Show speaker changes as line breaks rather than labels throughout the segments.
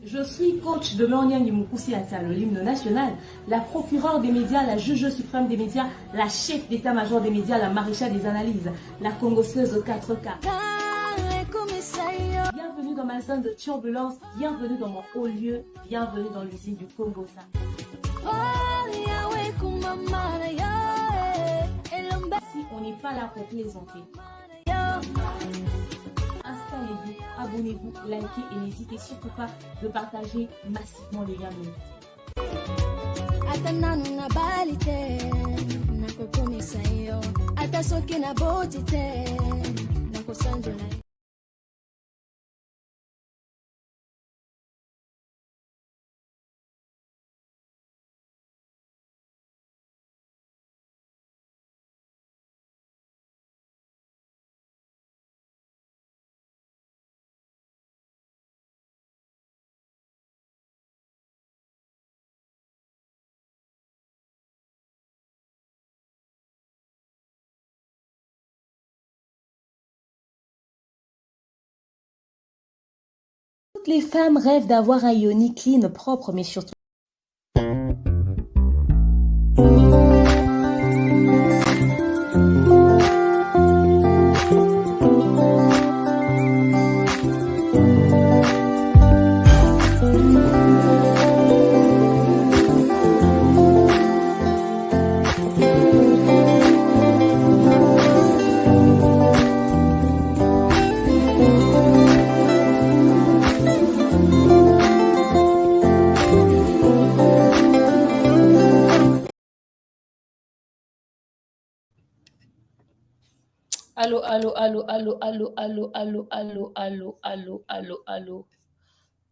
Je suis coach de Lorniang Moukoussi Atal, l'hymne national, la procureure des médias, la juge suprême des médias, la chef d'état-major des médias, la maréchale des analyses, la congosseuse 4K. Bienvenue dans ma zone de turbulence, bienvenue dans mon haut lieu, bienvenue dans l'usine du Congo. Ici, on n'est pas là pour plaisanter. Installez-vous, abonnez-vous, likez et n'hésitez surtout pas de partager massivement les liens de Toutes les femmes rêvent d'avoir un yoni clean, propre, mais surtout... Allô, allô, allô, allô, allô, allô, allô, allô, allô, allô, allô, allô.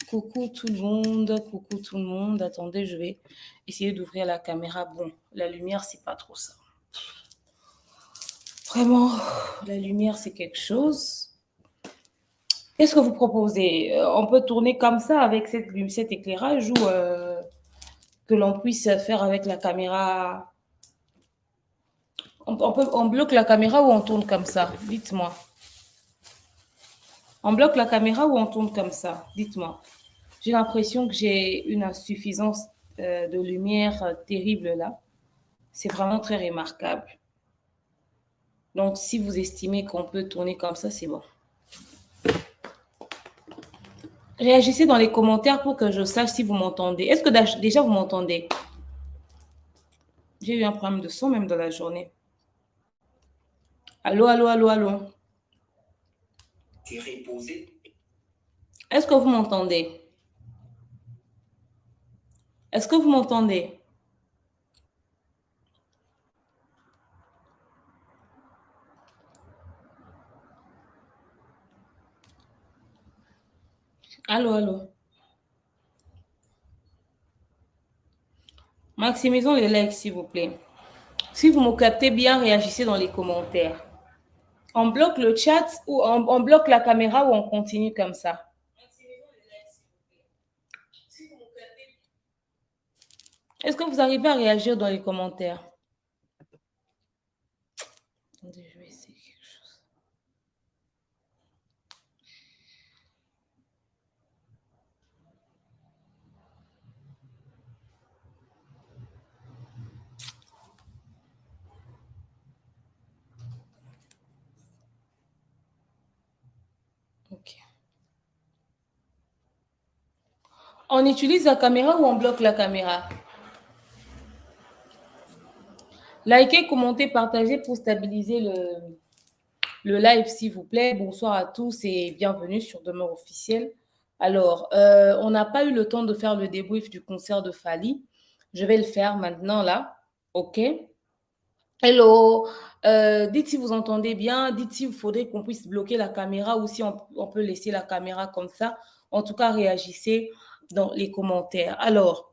Coucou tout le monde, coucou tout le monde. Attendez, je vais essayer d'ouvrir la caméra. Bon, la lumière, c'est pas trop ça. Vraiment, la lumière, c'est quelque chose. Qu'est-ce que vous proposez? On peut tourner comme ça avec cet éclairage ou que l'on puisse faire avec la caméra? On bloque la caméra ou on tourne comme ça? Dites-moi. On bloque la caméra ou on tourne comme ça? Dites-moi. J'ai l'impression que j'ai une insuffisance de lumière terrible là. C'est vraiment très remarquable. Donc, si vous estimez qu'on peut tourner comme ça, c'est bon. Réagissez dans les commentaires pour que je sache si vous m'entendez. Est-ce que déjà vous m'entendez? J'ai eu un problème de son même dans la journée. Allô, allô, allô, allô. Est-ce que vous m'entendez? Est-ce que vous m'entendez? Allô, allô. Maximisons les likes, s'il vous plaît. Si vous me captez bien, réagissez dans les commentaires. On bloque le chat ou on bloque la caméra ou on continue comme ça? Est-ce que vous arrivez à réagir dans les commentaires? Attendez, je vais essayer quelque chose. Ok. On utilise la caméra ou on bloque la caméra? Likez, commentez, partagez pour stabiliser le live, s'il vous plaît. Bonsoir à tous et bienvenue sur Demeure officielle. Alors, on n'a pas eu le temps de faire le débrief du concert de Fally. Je vais le faire maintenant, là. OK? Hello. Dites si vous entendez bien. Dites s'il faudrait qu'on puisse bloquer la caméra ou si on peut laisser la caméra comme ça. En tout cas, réagissez dans les commentaires. Alors,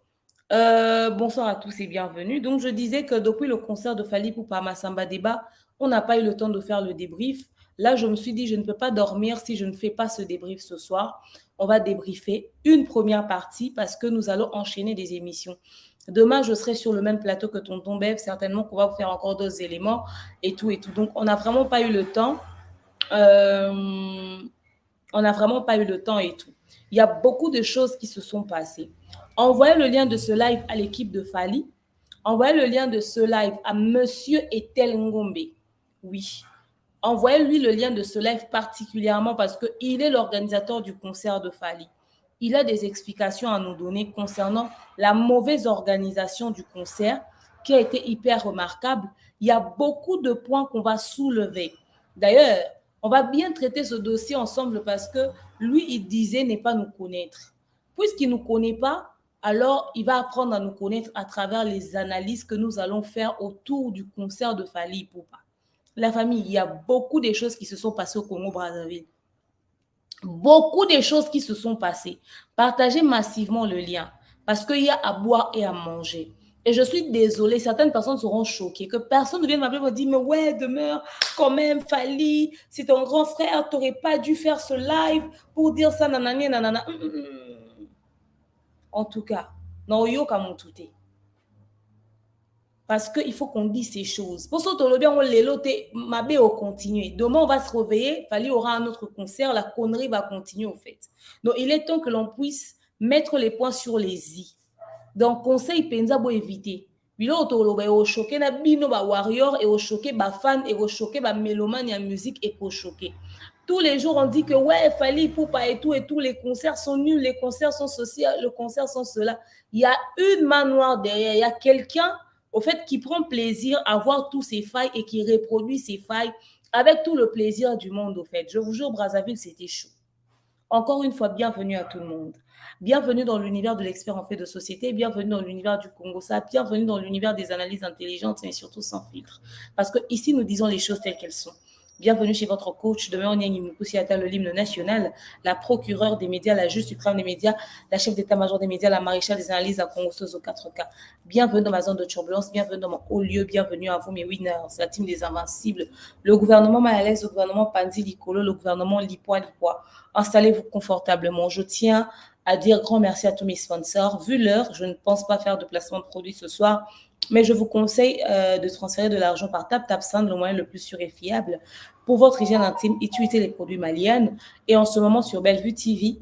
bonsoir à tous et bienvenue. Donc, je disais que depuis le concert de Fally Ipupa Samba Débat, on n'a pas eu le temps de faire le débrief. Là, je me suis dit, je ne peux pas dormir si je ne fais pas ce débrief ce soir. On va débriefer une première partie parce que nous allons enchaîner des émissions. Demain, je serai sur le même plateau que Tonton Bev. Certainement qu'on va vous faire encore d'autres éléments et tout et tout. Donc, on n'a vraiment pas eu le temps. On n'a vraiment pas eu le temps et tout. Il y a beaucoup de choses qui se sont passées. Envoyez le lien de ce live à l'équipe de Fali. Envoyez le lien de ce live à Monsieur Etel Ngombe. Oui. Envoyez-lui le lien de ce live particulièrement parce qu'il est l'organisateur du concert de Fali. Il a des explications à nous donner concernant la mauvaise organisation du concert qui a été hyper remarquable. Il y a beaucoup de points qu'on va soulever. D'ailleurs, on va bien traiter ce dossier ensemble parce que lui, il disait ne pas nous connaître. Puisqu'il ne nous connaît pas, alors il va apprendre à nous connaître à travers les analyses que nous allons faire autour du concert de Fali Ipupa. La famille, il y a beaucoup de choses qui se sont passées au Congo-Brazzaville. Beaucoup de choses qui se sont passées. Partagez massivement le lien parce qu'il y a à boire et à manger. Et je suis désolée, certaines personnes seront choquées que personne ne vienne m'appeler et me dire mais ouais, demeure quand même, Fali, c'est ton grand frère, tu n'aurais pas dû faire ce live pour dire ça, nanani, nanana. En tout cas, non, yo comme tout est. Parce qu'il faut qu'on dise ces choses. Pour ça, on les continuer. Demain, on va se réveiller. Fali aura un autre concert. La connerie va continuer, au fait. Donc, il est temps que l'on puisse mettre les points sur les i. Donc, conseil, penza bo éviter. Bilo toloba au choqué na bino ba warrior et au choqué ba fan et au choqué ba mélomane ya musique et au choqué. Tous les jours, on dit que ouais, Fali Ipupa et tous les concerts sont nuls, les concerts sont ceci, le concert sont cela. Il y a une main noire derrière. Il y a quelqu'un au fait, qui prend plaisir à voir tous ces failles et qui reproduit ces failles avec tout le plaisir du monde, au fait. Je vous jure, Brazzaville, c'était chaud. Encore une fois, bienvenue à tout le monde. Bienvenue dans l'univers de l'expert en fait de société, bienvenue dans l'univers du Congo, ça, bienvenue dans l'univers des analyses intelligentes, mais surtout sans filtre. Parce que ici, nous disons les choses telles qu'elles sont. Bienvenue chez votre coach, demain on y a le l'hymne national, la procureure des médias, la juge suprême des médias, la chef d'état-major des médias, la maréchale des analyses à Congo aux 4K. Bienvenue dans ma zone de turbulence, bienvenue dans mon haut lieu, bienvenue à vous mes winners, la team des invincibles, le gouvernement Mayalex, le gouvernement Panzi Likolo, le gouvernement Lipoa. Installez-vous confortablement. Je tiens à dire grand merci à tous mes sponsors. Vu l'heure, je ne pense pas faire de placement de produits ce soir, mais je vous conseille de transférer de l'argent par TapTapSend, le moyen le plus sûr et fiable. Pour votre hygiène intime, utilisez les produits Malian. Et en ce moment, sur Bellevue TV,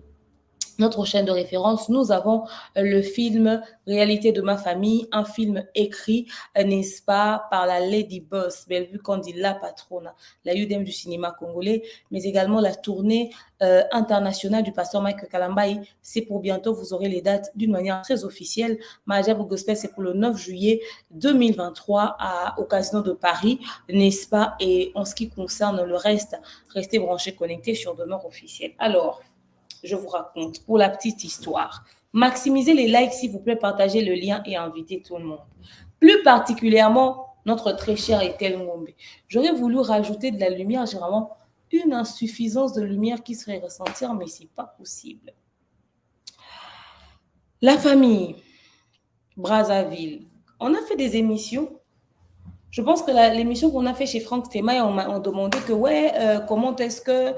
notre chaîne de référence, nous avons le film Réalité de ma famille, un film écrit, n'est-ce pas, par la Lady Boss, Bellevue Candy, la patronne, la UDM du cinéma congolais, mais également la tournée internationale du pasteur Mike Kalambaï. C'est pour bientôt, vous aurez les dates d'une manière très officielle. Mahajabou Gospel, c'est pour le 9 juillet 2023 au Casino de Paris, n'est-ce pas? Et en ce qui concerne le reste, restez branchés, connectés sur Demeure officielle. Alors, je vous raconte pour la petite histoire. Maximisez les likes, s'il vous plaît, partagez le lien et invitez tout le monde. Plus particulièrement, notre très cher Etel Ngombe. J'aurais voulu rajouter de la lumière, j'ai vraiment une insuffisance de lumière qui serait ressentie, mais ce n'est pas possible. La famille, Brazzaville, on a fait des émissions. Je pense que l'émission qu'on a fait chez Franck Tema, on m'a demandé que, ouais, comment est-ce que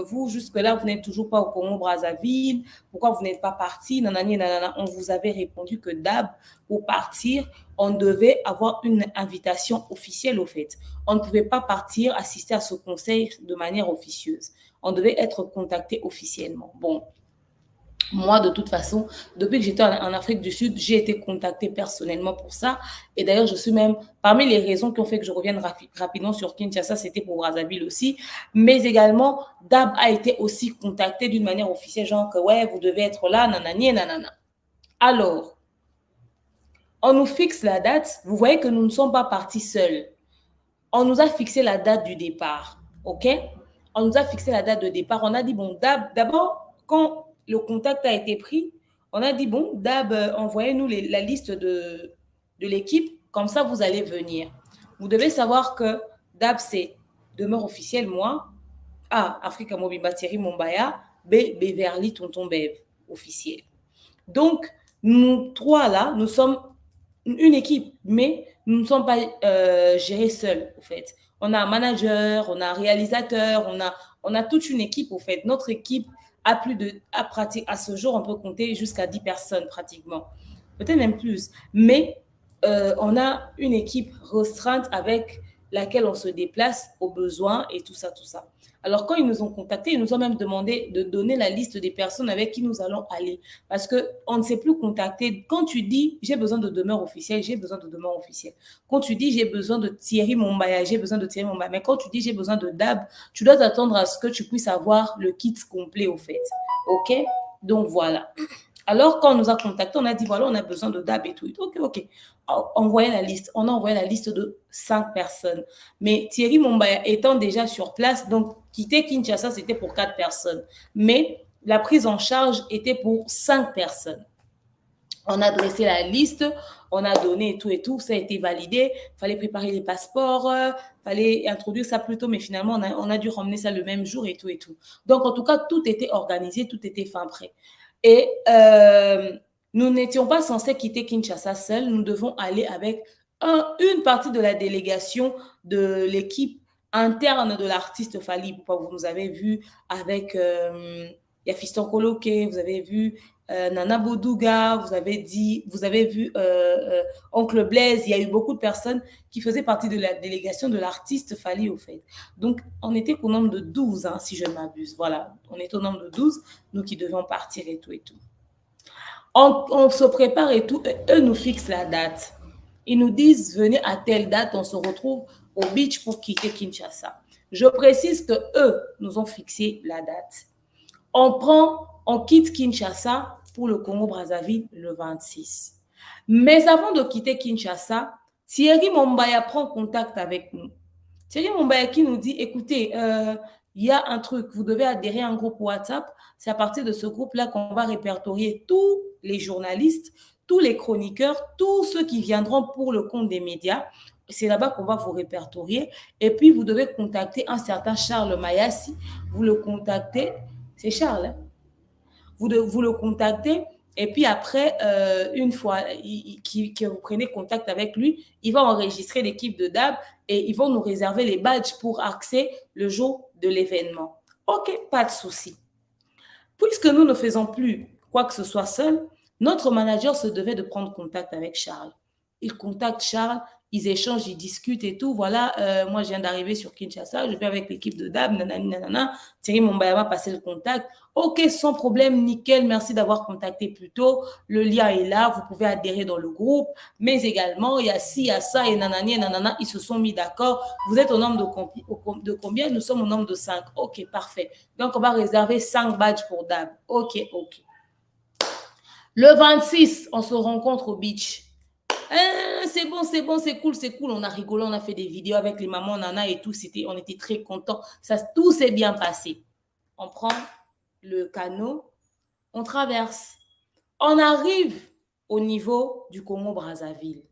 vous, jusque-là, vous n'êtes toujours pas au Congo-Brazzaville? Pourquoi vous n'êtes pas parti? Nanani, nanana. On vous avait répondu que d'hab, pour partir, on devait avoir une invitation officielle, au fait. On ne pouvait pas partir, assister à ce conseil de manière officieuse. On devait être contacté officiellement. Bon. Moi, de toute façon, depuis que j'étais en Afrique du Sud, j'ai été contactée personnellement pour ça. Et d'ailleurs, je suis même, parmi les raisons qui ont fait que je revienne rapidement sur Kinshasa, c'était pour Brazzaville aussi. Mais également, Dab a été aussi contacté d'une manière officielle, genre que ouais, vous devez être là, nanani, nanana. Alors, on nous fixe la date. Vous voyez que nous ne sommes pas partis seuls. On nous a fixé la date du départ. OK? On nous a fixé la date de départ. On a dit, bon, Dab, d'abord, quand le contact a été pris, on a dit, bon, Dab, envoyez-nous la liste de l'équipe, comme ça, vous allez venir. Vous devez savoir que Dab, c'est Demeure officielle, moi, A, Africa Mobimba Thierry Mombaya, B, Beverly Tonton Bev, officiel. Donc, nous trois, là, nous sommes une équipe, mais nous ne sommes pas gérés seuls, au fait. On a un manager, on a un réalisateur, on a toute une équipe, au fait. Notre équipe à ce jour, on peut compter jusqu'à 10 personnes pratiquement. Peut-être même plus. Mais on a une équipe restreinte avec laquelle on se déplace au besoin et tout ça, tout ça. Alors, quand ils nous ont contactés, ils nous ont même demandé de donner la liste des personnes avec qui nous allons aller. Parce qu'on ne s'est plus contacté. Quand tu dis, j'ai besoin de demeure officielle, j'ai besoin de demeure officielle. Quand tu dis, j'ai besoin de Thierry Mombaya, j'ai besoin de Thierry Mombaya. Mais quand tu dis, j'ai besoin de DAB, tu dois t'attendre à ce que tu puisses avoir le kit complet, au fait. OK? Donc, voilà. Alors, quand on nous a contactés, on a dit, voilà, on a besoin de DAB et tout. OK, OK. Envoyez la liste. On a envoyé la liste de 5 personnes. Mais Thierry Mombaya étant déjà sur place, donc quitter Kinshasa, c'était pour 4 personnes. Mais la prise en charge était pour 5 personnes. On a dressé la liste, on a donné tout et tout, ça a été validé. Il fallait préparer les passeports, fallait introduire ça plus tôt, mais finalement, on a dû ramener ça le même jour et tout et tout. Donc, en tout cas, tout était organisé, tout était fin prêt. Et nous n'étions pas censés quitter Kinshasa seuls, nous devons aller avec une partie de la délégation de l'équipe interne de l'artiste Fally Ipupa. Vous nous avez vu avec il y a Fiston Koloké, vous avez vu Nana Boudouga, vous avez vu Oncle Blaise. Il y a eu beaucoup de personnes qui faisaient partie de la délégation de l'artiste Fally, au fait. Donc, on était au nombre de 12, hein, si je ne m'abuse. Voilà, on est au nombre de 12, nous qui devions partir et tout et tout. On se prépare et tout, et eux nous fixent la date. Ils nous disent, venez à telle date, on se retrouve au beach pour quitter Kinshasa. Je précise que eux nous ont fixé la date. On quitte Kinshasa pour le Congo-Brazzaville le 26. Mais avant de quitter Kinshasa, Thierry Mombaya prend contact avec nous. Thierry Mombaya qui nous dit, écoutez, il y a un truc, vous devez adhérer à un groupe WhatsApp. C'est à partir de ce groupe-là qu'on va répertorier tous les journalistes, tous les chroniqueurs, tous ceux qui viendront pour le compte des médias. C'est là-bas qu'on va vous répertorier. Et puis, vous devez contacter un certain Charles Mayassi. Vous le contactez. C'est Charles, hein? Vous le contactez. Et puis après, une fois que vous prenez contact avec lui, il va enregistrer l'équipe de DAB et ils vont nous réserver les badges pour accès le jour de l'événement. OK, pas de souci. Puisque nous ne faisons plus quoi que ce soit seul, notre manager se devait de prendre contact avec Charles. Il contacte Charles, ils échangent, ils discutent et tout. Voilà, moi, je viens d'arriver sur Kinshasa, je vais avec l'équipe de DAB, nanani, nanana. Thierry Mombaya m'a passé le contact. OK, sans problème, nickel, merci d'avoir contacté plus tôt. Le lien est là, vous pouvez adhérer dans le groupe. Mais également, il y a ci, il y a ça, et nanani, et nanana, ils se sont mis d'accord. Vous êtes au nombre de combien? Nous sommes au nombre de 5. OK, parfait. Donc, on va réserver 5 badges pour DAB. OK, OK. Le 26, on se rencontre au beach. C'est bon, c'est bon, c'est cool, c'est cool. On a rigolé, on a fait des vidéos avec les mamans, nana et tout. On était très contents. Tout s'est bien passé. On prend le canot, on traverse. On arrive au niveau du Congo-Brazzaville.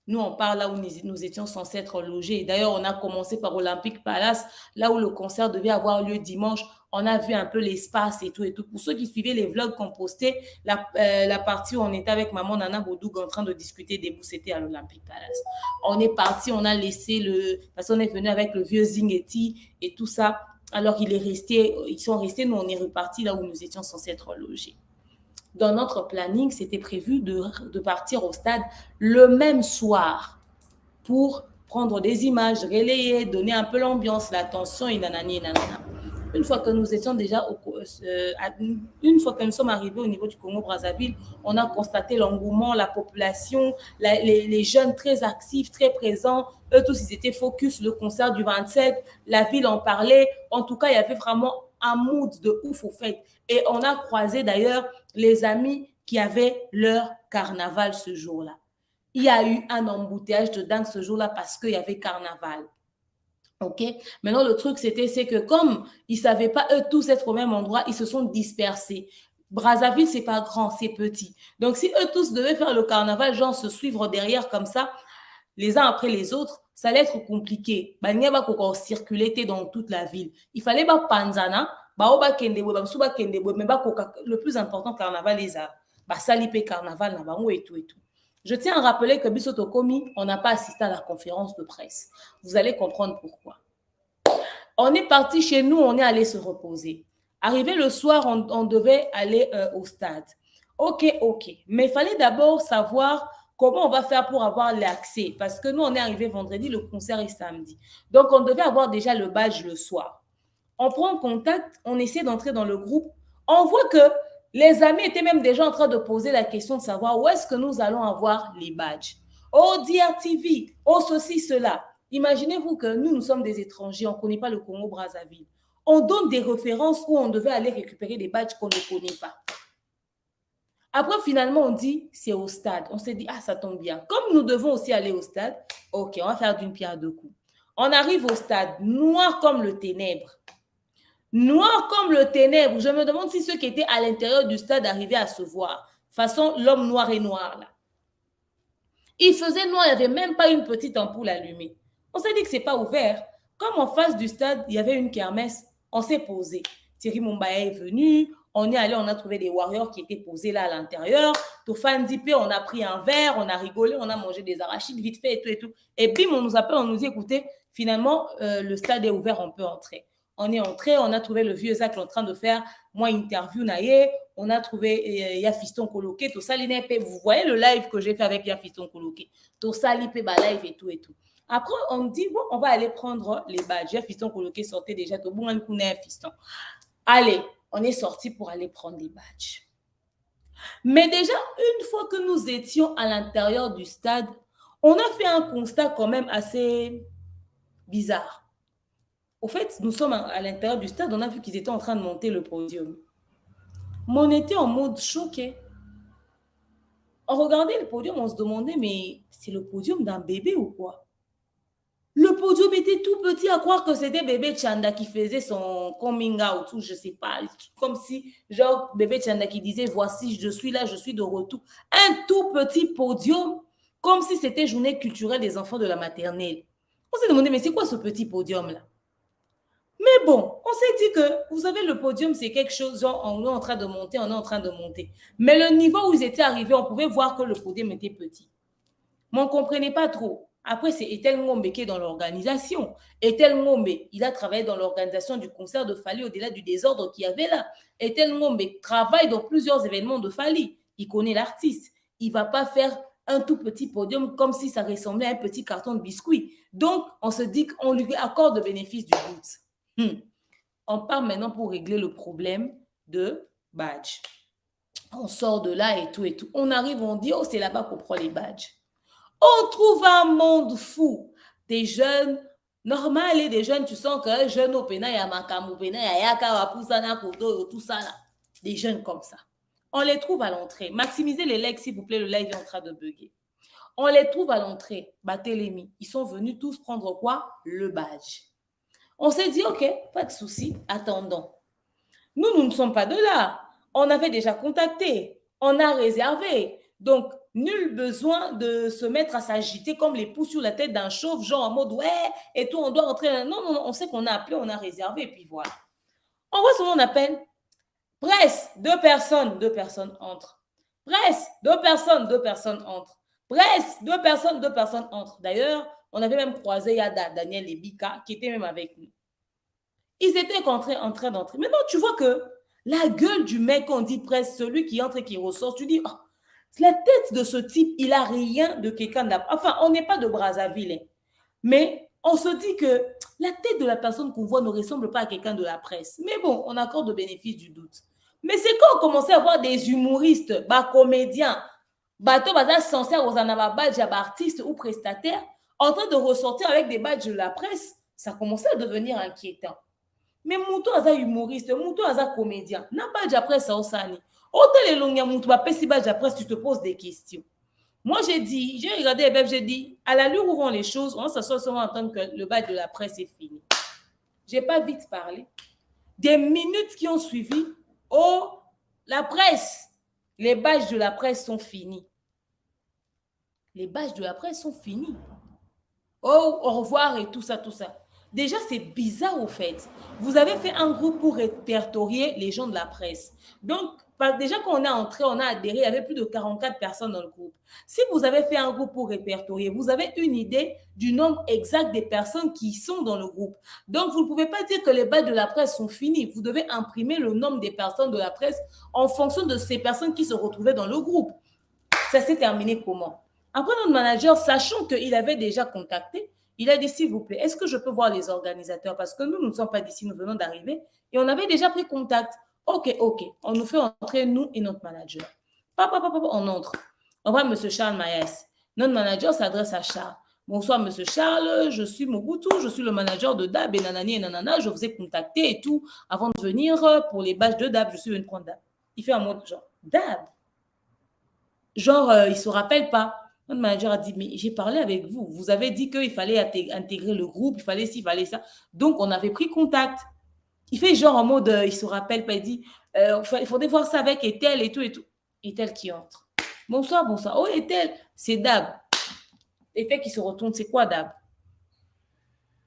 Nous, on parle là où nous étions censés être logés. D'ailleurs, on a commencé par Olympic Palace, là où le concert devait avoir lieu dimanche. On a vu un peu l'espace et tout et tout. Pour ceux qui suivaient les vlogs qu'on postait, la partie où on était avec maman Nana Bodoug en train de discuter des bouts, c'était à l'Olympic Palace. On est parti, on a laissé parce qu'on est venu avec le vieux Zingeti et tout ça. Alors, ils sont restés, nous, on est repartis là où nous étions censés être logés. Dans notre planning, c'était prévu de partir au stade le même soir pour prendre des images, relayer, donner un peu l'ambiance, l'attention et nanani et nanana. Une fois que nous étions déjà une fois que nous sommes arrivés au niveau du Congo-Brazzaville, on a constaté l'engouement, la population, les jeunes très actifs, très présents. Eux tous, ils étaient focus, le concert du 27, la ville en parlait. En tout cas, il y avait vraiment un mood de ouf au fait. Et on a croisé d'ailleurs les amis qui avaient leur carnaval ce jour-là. Il y a eu un embouteillage de dingue ce jour-là parce qu'il y avait carnaval. OK? Maintenant, le truc, c'est que comme ils ne savaient pas eux tous être au même endroit, ils se sont dispersés. Brazzaville, c'est pas grand, c'est petit. Donc, si eux tous devaient faire le carnaval, genre se suivre derrière comme ça, les uns après les autres, ça allait être compliqué. Il n'y a pas circuler dans toute la ville. Il fallait pas panzana, le plus important, carnaval, les a. Salipe carnaval, et tout et tout. Je tiens à rappeler que Bissoto Komi, on n'a pas assisté à la conférence de presse. Vous allez comprendre pourquoi. On est parti chez nous, on est allé se reposer. Arrivé le soir, on devait aller au stade. OK. Mais il fallait d'abord savoir comment on va faire pour avoir l'accès? Parce que nous, on est arrivé vendredi, le concert est samedi. Donc, on devait avoir déjà le badge le soir. On prend contact, on essaie d'entrer dans le groupe. On voit que les amis étaient même déjà en train de poser la question de savoir où est-ce que nous allons avoir les badges. Oh, DRTV, oh, ceci, cela. Imaginez-vous que nous sommes des étrangers, on ne connaît pas le Congo-Brazzaville. On donne des références où on devait aller récupérer des badges qu'on ne connaît pas. Après, finalement, on dit, c'est au stade. On s'est dit, ah, ça tombe bien. Comme nous devons aussi aller au stade, ok, on va faire d'une pierre deux coups. On arrive au stade, noir comme le ténèbre. Noir comme le ténèbre. Je me demande si ceux qui étaient à l'intérieur du stade arrivaient à se voir. Façon, l'homme noir et noir, là. Il faisait noir, il n'y avait même pas une petite ampoule allumée. On s'est dit que ce n'est pas ouvert. Comme en face du stade, il y avait une kermesse, on s'est posé. Thierry Mumbaya est venu, on est allé, on a trouvé des warriors qui étaient posés là à l'intérieur. Tofan Dipé, on a pris un verre, on a rigolé, on a mangé des arachides vite fait et tout et tout. Et bim, on nous appelle, on nous dit, écoutez, finalement, le stade est ouvert, on peut entrer. On est entré, on a trouvé le vieux Zach en train de faire moi interview naïe, on a trouvé Yafiston Coloqué, tout ça, vous voyez le live que j'ai fait avec Yafiston Coloqué, tout ça, l'IP live et tout et tout. Après, on dit, bon, on va aller prendre les badges. Yafiston Coloqué sortait déjà, tout bon, on est Yafiston. Allez, on est sorti pour aller prendre les badges. Mais déjà, une fois que nous étions à l'intérieur du stade, on a fait un constat quand même assez bizarre. Au fait, nous sommes à l'intérieur du stade, on a vu qu'ils étaient en train de monter le podium. Mais on était en mode choqué. On regardait le podium, on se demandait, mais c'est le podium d'un bébé ou quoi? Le podium était tout petit, à croire que c'était bébé Chanda qui faisait son coming out, ou je sais pas, comme si, genre, bébé Chanda qui disait, voici, je suis là, je suis de retour. Un tout petit podium, comme si c'était journée culturelle des enfants de la maternelle. On s'est demandé, mais c'est quoi ce petit podium-là? Mais bon, on s'est dit que, vous savez, le podium, c'est quelque chose, genre, on est en train de monter, on est en train de monter. Mais le niveau où ils étaient arrivés, on pouvait voir que le podium était petit. Mais on ne comprenait pas trop. Après, c'est Ethel Ngombe qui est dans l'organisation. Ethel Ngombe, il a travaillé dans l'organisation du concert de Fally au-delà du désordre qu'il y avait là. Ethel Ngombe travaille dans plusieurs événements de Fally. Il connaît l'artiste. Il ne va pas faire un tout petit podium comme si ça ressemblait à un petit carton de biscuits. Donc, on se dit qu'on lui accorde le bénéfice du doute. On part maintenant pour régler le problème de badge. On sort de là et tout et tout. On arrive, on dit, oh, c'est là-bas qu'on prend les badges. On trouve un monde fou. Des jeunes, normal, et des jeunes, tu sens qu'un jeune au Pena, il y a Makamu Pena, il y a Yaka, Wapusana, Kodo, tout ça là. Des jeunes comme ça. On les trouve à l'entrée. Maximisez les likes, s'il vous plaît, le live est en train de bugger. On les trouve à l'entrée. Batélémi. Ils sont venus tous prendre quoi? Le badge. On s'est dit, OK, pas de souci, attendons. Nous ne sommes pas de là. On avait déjà contacté. On a réservé. Donc, nul besoin de se mettre à s'agiter comme les pouces sur la tête d'un chauve, genre en mode, ouais, et tout, on doit rentrer. Non, non, on sait qu'on a appelé, on a réservé, et puis voilà. On voit son appel. Presse, deux personnes entrent. Presse, deux personnes entrent. Presse, deux personnes entrent. D'ailleurs, on avait même croisé Yada, Daniel et Bika, qui étaient même avec nous. Ils étaient en train d'entrer. Maintenant, tu vois que la gueule du mec, on dit presse, celui qui entre et qui ressort, tu dis, oh, la tête de ce type, il n'a rien de quelqu'un de la... Enfin, on n'est pas de Brazzaville, hein. Mais on se dit que la tête de la personne qu'on voit ne ressemble pas à quelqu'un de la presse. Mais bon, on accorde le bénéfice du doute. Mais c'est quand on commençait à voir des humoristes, bah, comédiens, bateau censés aux badges artistes ou prestataires, en train de ressortir avec des badges de la presse, ça commençait à devenir inquiétant. Mais Moutou aza humoriste, Moutou aza comédien. Na badge après ça osani. Autant les longs Moutou ba pesi badge après tu te poses des questions. Moi j'ai regardé les bébés, j'ai dit à l'allure où vont les choses, on s'assoit seulement en tant que le badge de la presse est fini. J'ai pas vite parlé. Des minutes qui ont suivi, oh la presse, les badges de la presse sont finis. Les badges de la presse sont finis. Oh au revoir et tout ça, tout ça. Déjà, c'est bizarre au fait. Vous avez fait un groupe pour répertorier les gens de la presse. Donc, déjà quand on est entré, on a adhéré, il y avait plus de 44 personnes dans le groupe. Si vous avez fait un groupe pour répertorier, vous avez une idée du nombre exact des personnes qui sont dans le groupe. Donc, vous ne pouvez pas dire que les badges de la presse sont finis. Vous devez imprimer le nombre des personnes de la presse en fonction de ces personnes qui se retrouvaient dans le groupe. Ça s'est terminé comment? Après, notre manager, sachant qu'il avait déjà contacté, il a dit, s'il vous plaît, est-ce que je peux voir les organisateurs? Parce que nous ne sommes pas d'ici, nous venons d'arriver. Et on avait déjà pris contact. OK, OK. On nous fait entrer, nous et notre manager. Papa, on entre. On voit M. Charles Maïs. Notre manager s'adresse à Charles. Bonsoir, M. Charles. Je suis Mobutu. Je suis le manager de DAB et nanani et nanana. Je vous ai contacté et tout avant de venir pour les badges de DAB. Je suis venu prendre DAB. Il fait un mot genre, DAB? Genre, il ne se rappelle pas. Notre manager a dit, mais j'ai parlé avec vous. Vous avez dit qu'il fallait intégrer le groupe, il fallait ci, il fallait ça. Donc, on avait pris contact. Il fait genre en mode, il ne se rappelle pas, il dit, il faudrait voir ça avec Etel et tout et tout. Etel qui entre. Bonsoir, bonsoir. Oh, Etel, c'est Dab. Etel qui se retourne, c'est quoi Dab?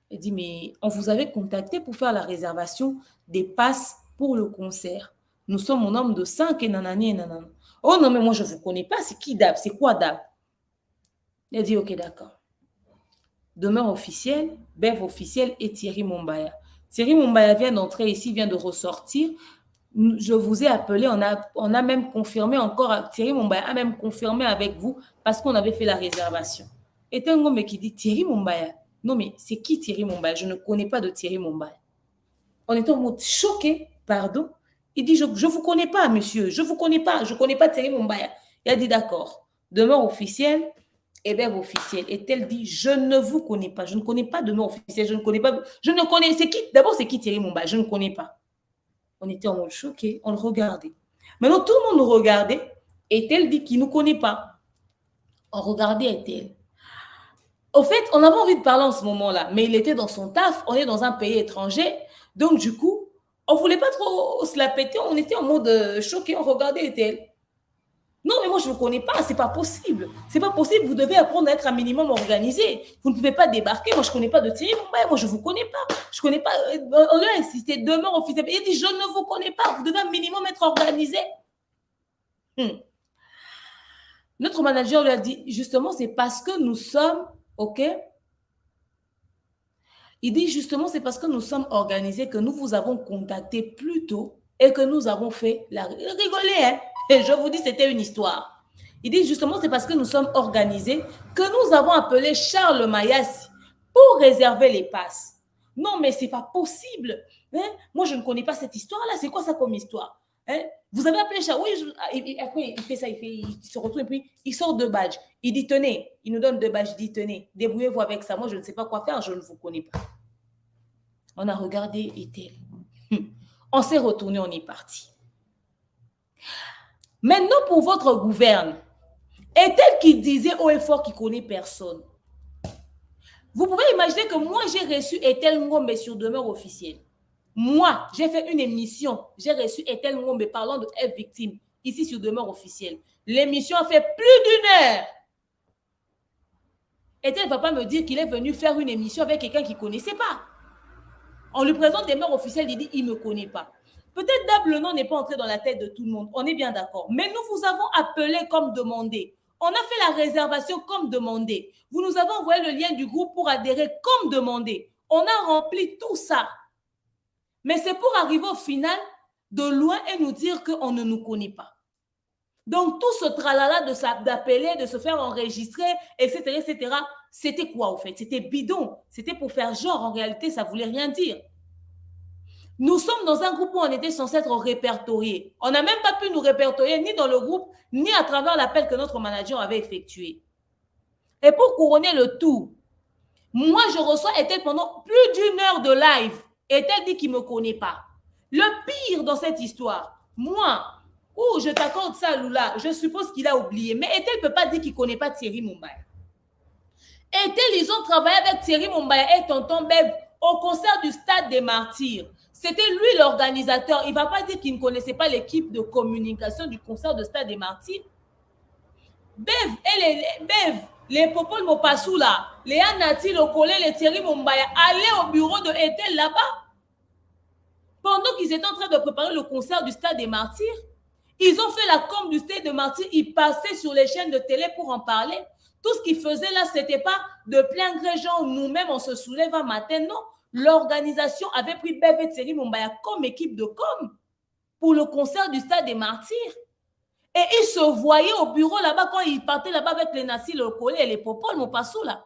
Il dit, mais on vous avait contacté pour faire la réservation des passes pour le concert. Nous sommes au nombre de 5 et nanani et nanana. Oh non, mais moi, je ne vous connais pas. C'est qui Dab? C'est quoi Dab? Il a dit, OK, d'accord. Demeure officielle, Bev officielle et Thierry Mombaya. Thierry Mombaya vient d'entrer ici, vient de ressortir. Je vous ai appelé, on a même confirmé encore, Thierry Mombaya a même confirmé avec vous parce qu'on avait fait la réservation. Et un homme qui dit, Thierry Mombaya. Non, mais c'est qui Thierry Mombaya? Je ne connais pas de Thierry Mombaya. On était en mode choqué, pardon. Il dit, je ne vous connais pas, monsieur, je ne vous connais pas, je ne connais pas Thierry Mombaya. Il a dit, d'accord, demeure officielle, et bien officielle. Et elle dit, je ne vous connais pas, je ne connais pas demeure officielle, je ne connais pas, je ne connais, c'est qui, d'abord c'est qui Thierry Mombaya? Je ne connais pas. On était en mode choqué, on le regardait. Maintenant, tout le monde nous regardait, et elle dit qu'il ne nous connaît pas. On regardait Etel. Au fait, on avait envie de parler en ce moment-là, mais il était dans son taf, on est dans un pays étranger, donc du coup, on ne voulait pas trop se la péter, on était en mode choqué, on regardait Etel. Non, mais moi, je ne vous connais pas, c'est pas possible. C'est pas possible, vous devez apprendre à être un minimum organisé. Vous ne pouvez pas débarquer, moi, je ne connais pas de Thierry Mombaya, moi, je ne vous connais pas. Je ne connais pas, on a insisté, demeure officielle. Il dit, je ne vous connais pas, vous devez un minimum être organisé. Notre manager lui a dit, justement, c'est parce que nous sommes, OK? Il dit, justement, c'est parce que nous sommes organisés que nous vous avons contacté plus tôt et que nous avons fait la... Rigolez, hein? Et je vous dis, c'était une histoire. Il dit, justement, c'est parce que nous sommes organisés que nous avons appelé Charles Mayassi pour réserver les passes. Non, mais ce n'est pas possible. Hein? Moi, je ne connais pas cette histoire-là. C'est quoi ça comme histoire? Hein? Vous avez appelé Charles. Oui, après, il fait ça, il se retrouve et puis il sort 2 badges. Il dit, tenez, il nous donne 2 badges. Il dit, tenez, débrouillez-vous avec ça. Moi, je ne sais pas quoi faire, je ne vous connais pas. On a regardé Etel. On s'est retourné, on est parti. Maintenant, pour votre gouverne, Etel qui disait haut et fort qu'il ne connaît personne. Vous pouvez imaginer que moi, j'ai reçu Etel Ngombe sur demeure officielle. Moi, j'ai fait une émission. J'ai reçu Etel Ngombe parlant de F victime ici sur demeure officielle. L'émission a fait plus d'1 heure. Etel ne va pas me dire qu'il est venu faire une émission avec quelqu'un qu'il ne connaissait pas. On lui présente des demeure officielle, il dit il ne me connaît pas. Peut-être Dab, le nom n'est pas entré dans la tête de tout le monde. On est bien d'accord. Mais nous vous avons appelé comme demandé. On a fait la réservation comme demandé. Vous nous avez envoyé le lien du groupe pour adhérer comme demandé. On a rempli tout ça. Mais c'est pour arriver au final de loin et nous dire qu'on ne nous connaît pas. Donc, tout ce tralala d'appeler, de se faire enregistrer, etc., etc., c'était quoi, au fait? C'était bidon. C'était pour faire genre. En réalité, ça ne voulait rien dire. Nous sommes dans un groupe où on était censé être répertoriés. On n'a même pas pu nous répertorier ni dans le groupe, ni à travers l'appel que notre manager avait effectué. Et pour couronner le tout, moi, je reçois Etel pendant plus d'1 heure de live. Etel dit qu'il ne me connaît pas. Le pire dans cette histoire, moi, je t'accorde ça, Lula, je suppose qu'il a oublié. Mais Etel ne peut pas dire qu'il ne connaît pas Thierry Mombaya. Etel, ils ont travaillé avec Thierry Mombaya et Tonton Bev au concert du Stade des Martyrs. C'était lui l'organisateur. Il ne va pas dire qu'il ne connaissait pas l'équipe de communication du concert du Stade des Martyrs. Bev et les Popol Mopassou là, les Anati, le Collet, les Thierry Mombaya allaient au bureau de Etel là-bas. Pendant qu'ils étaient en train de préparer le concert du Stade des Martyrs, ils ont fait la com du Stade des Martyrs. Ils passaient sur les chaînes de télé pour en parler. Tout ce qu'ils faisaient là, ce n'était pas de plein gré, genre nous-mêmes, on se soulève un matin. Non, l'organisation avait pris Bev et Thierry Mombaya comme équipe de com pour le concert du Stade des Martyrs. Et il se voyait au bureau là-bas quand il partait là-bas avec les Nassi, le collet et les popoles, mon passou là.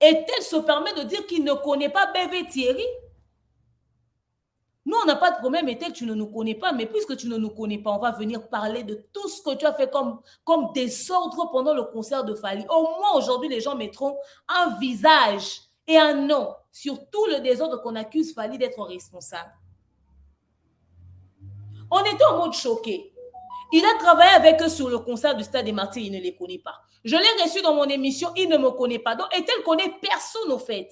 Et elle se permet de dire qu'il ne connaît pas bébé Thierry. Nous, on n'a pas de problème, et tel tu ne nous connais pas, mais puisque tu ne nous connais pas, on va venir parler de tout ce que tu as fait comme désordre pendant le concert de Fally. Au moins, aujourd'hui, les gens mettront un visage et un nom sur tout le désordre qu'on accuse Fally d'être responsable. On était en mode choqué. Il a travaillé avec eux sur le concert du Stade des Martyrs, il ne les connaît pas. Je l'ai reçu dans mon émission, il ne me connaît pas. Donc, et tel connaît personne au fait.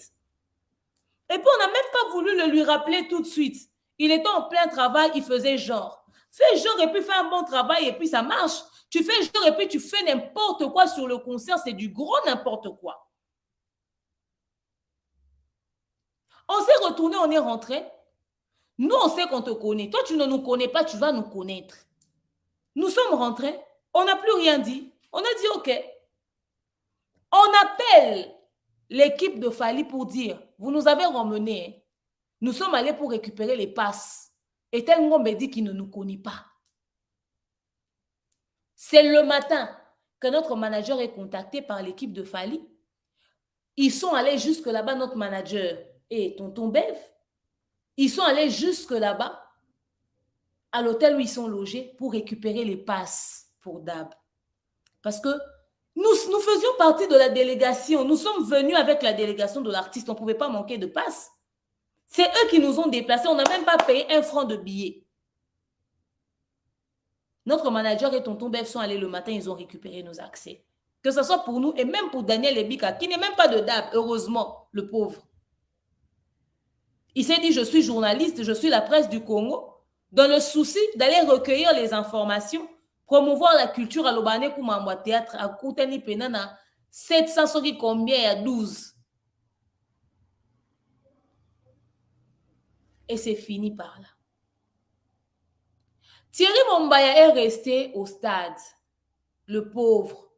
Et puis, on n'a même pas voulu le lui rappeler tout de suite. Il était en plein travail, il faisait genre. Fais genre et puis fais un bon travail et puis ça marche. Tu fais genre et puis tu fais n'importe quoi sur le concert, c'est du gros n'importe quoi. On s'est retourné, on est rentré. Nous, on sait qu'on te connaît. Toi, tu ne nous connais pas, tu vas nous connaître. Nous sommes rentrés, on n'a plus rien dit. On a dit OK. On appelle l'équipe de Fally pour dire, vous nous avez ramenés. Nous sommes allés pour récupérer les passes. Et tel Ngombe dit qu'il ne nous connaît pas. C'est le matin que notre manager est contacté par l'équipe de Fally. Ils sont allés jusque là-bas, notre manager et tonton Bev. Ils sont allés jusque là-bas, à l'hôtel où ils sont logés, pour récupérer les passes pour Dab. Parce que nous faisions partie de la délégation. Nous sommes venus avec la délégation de l'artiste. On ne pouvait pas manquer de passes. C'est eux qui nous ont déplacés. On n'a même pas payé 1 franc de billet. Notre manager et tonton Bev sont allés le matin, ils ont récupéré nos accès. Que ce soit pour nous et même pour Daniel Ebika, qui n'est même pas de Dab, heureusement, le pauvre. Il s'est dit, je suis journaliste, je suis la presse du Congo, dans le souci d'aller recueillir les informations, promouvoir la culture à l'Obane Koumamba Théâtre, à Koutani Penana, 700 combien il y a 12. Et c'est fini par là. Thierry Mombaya est resté au stade, le pauvre.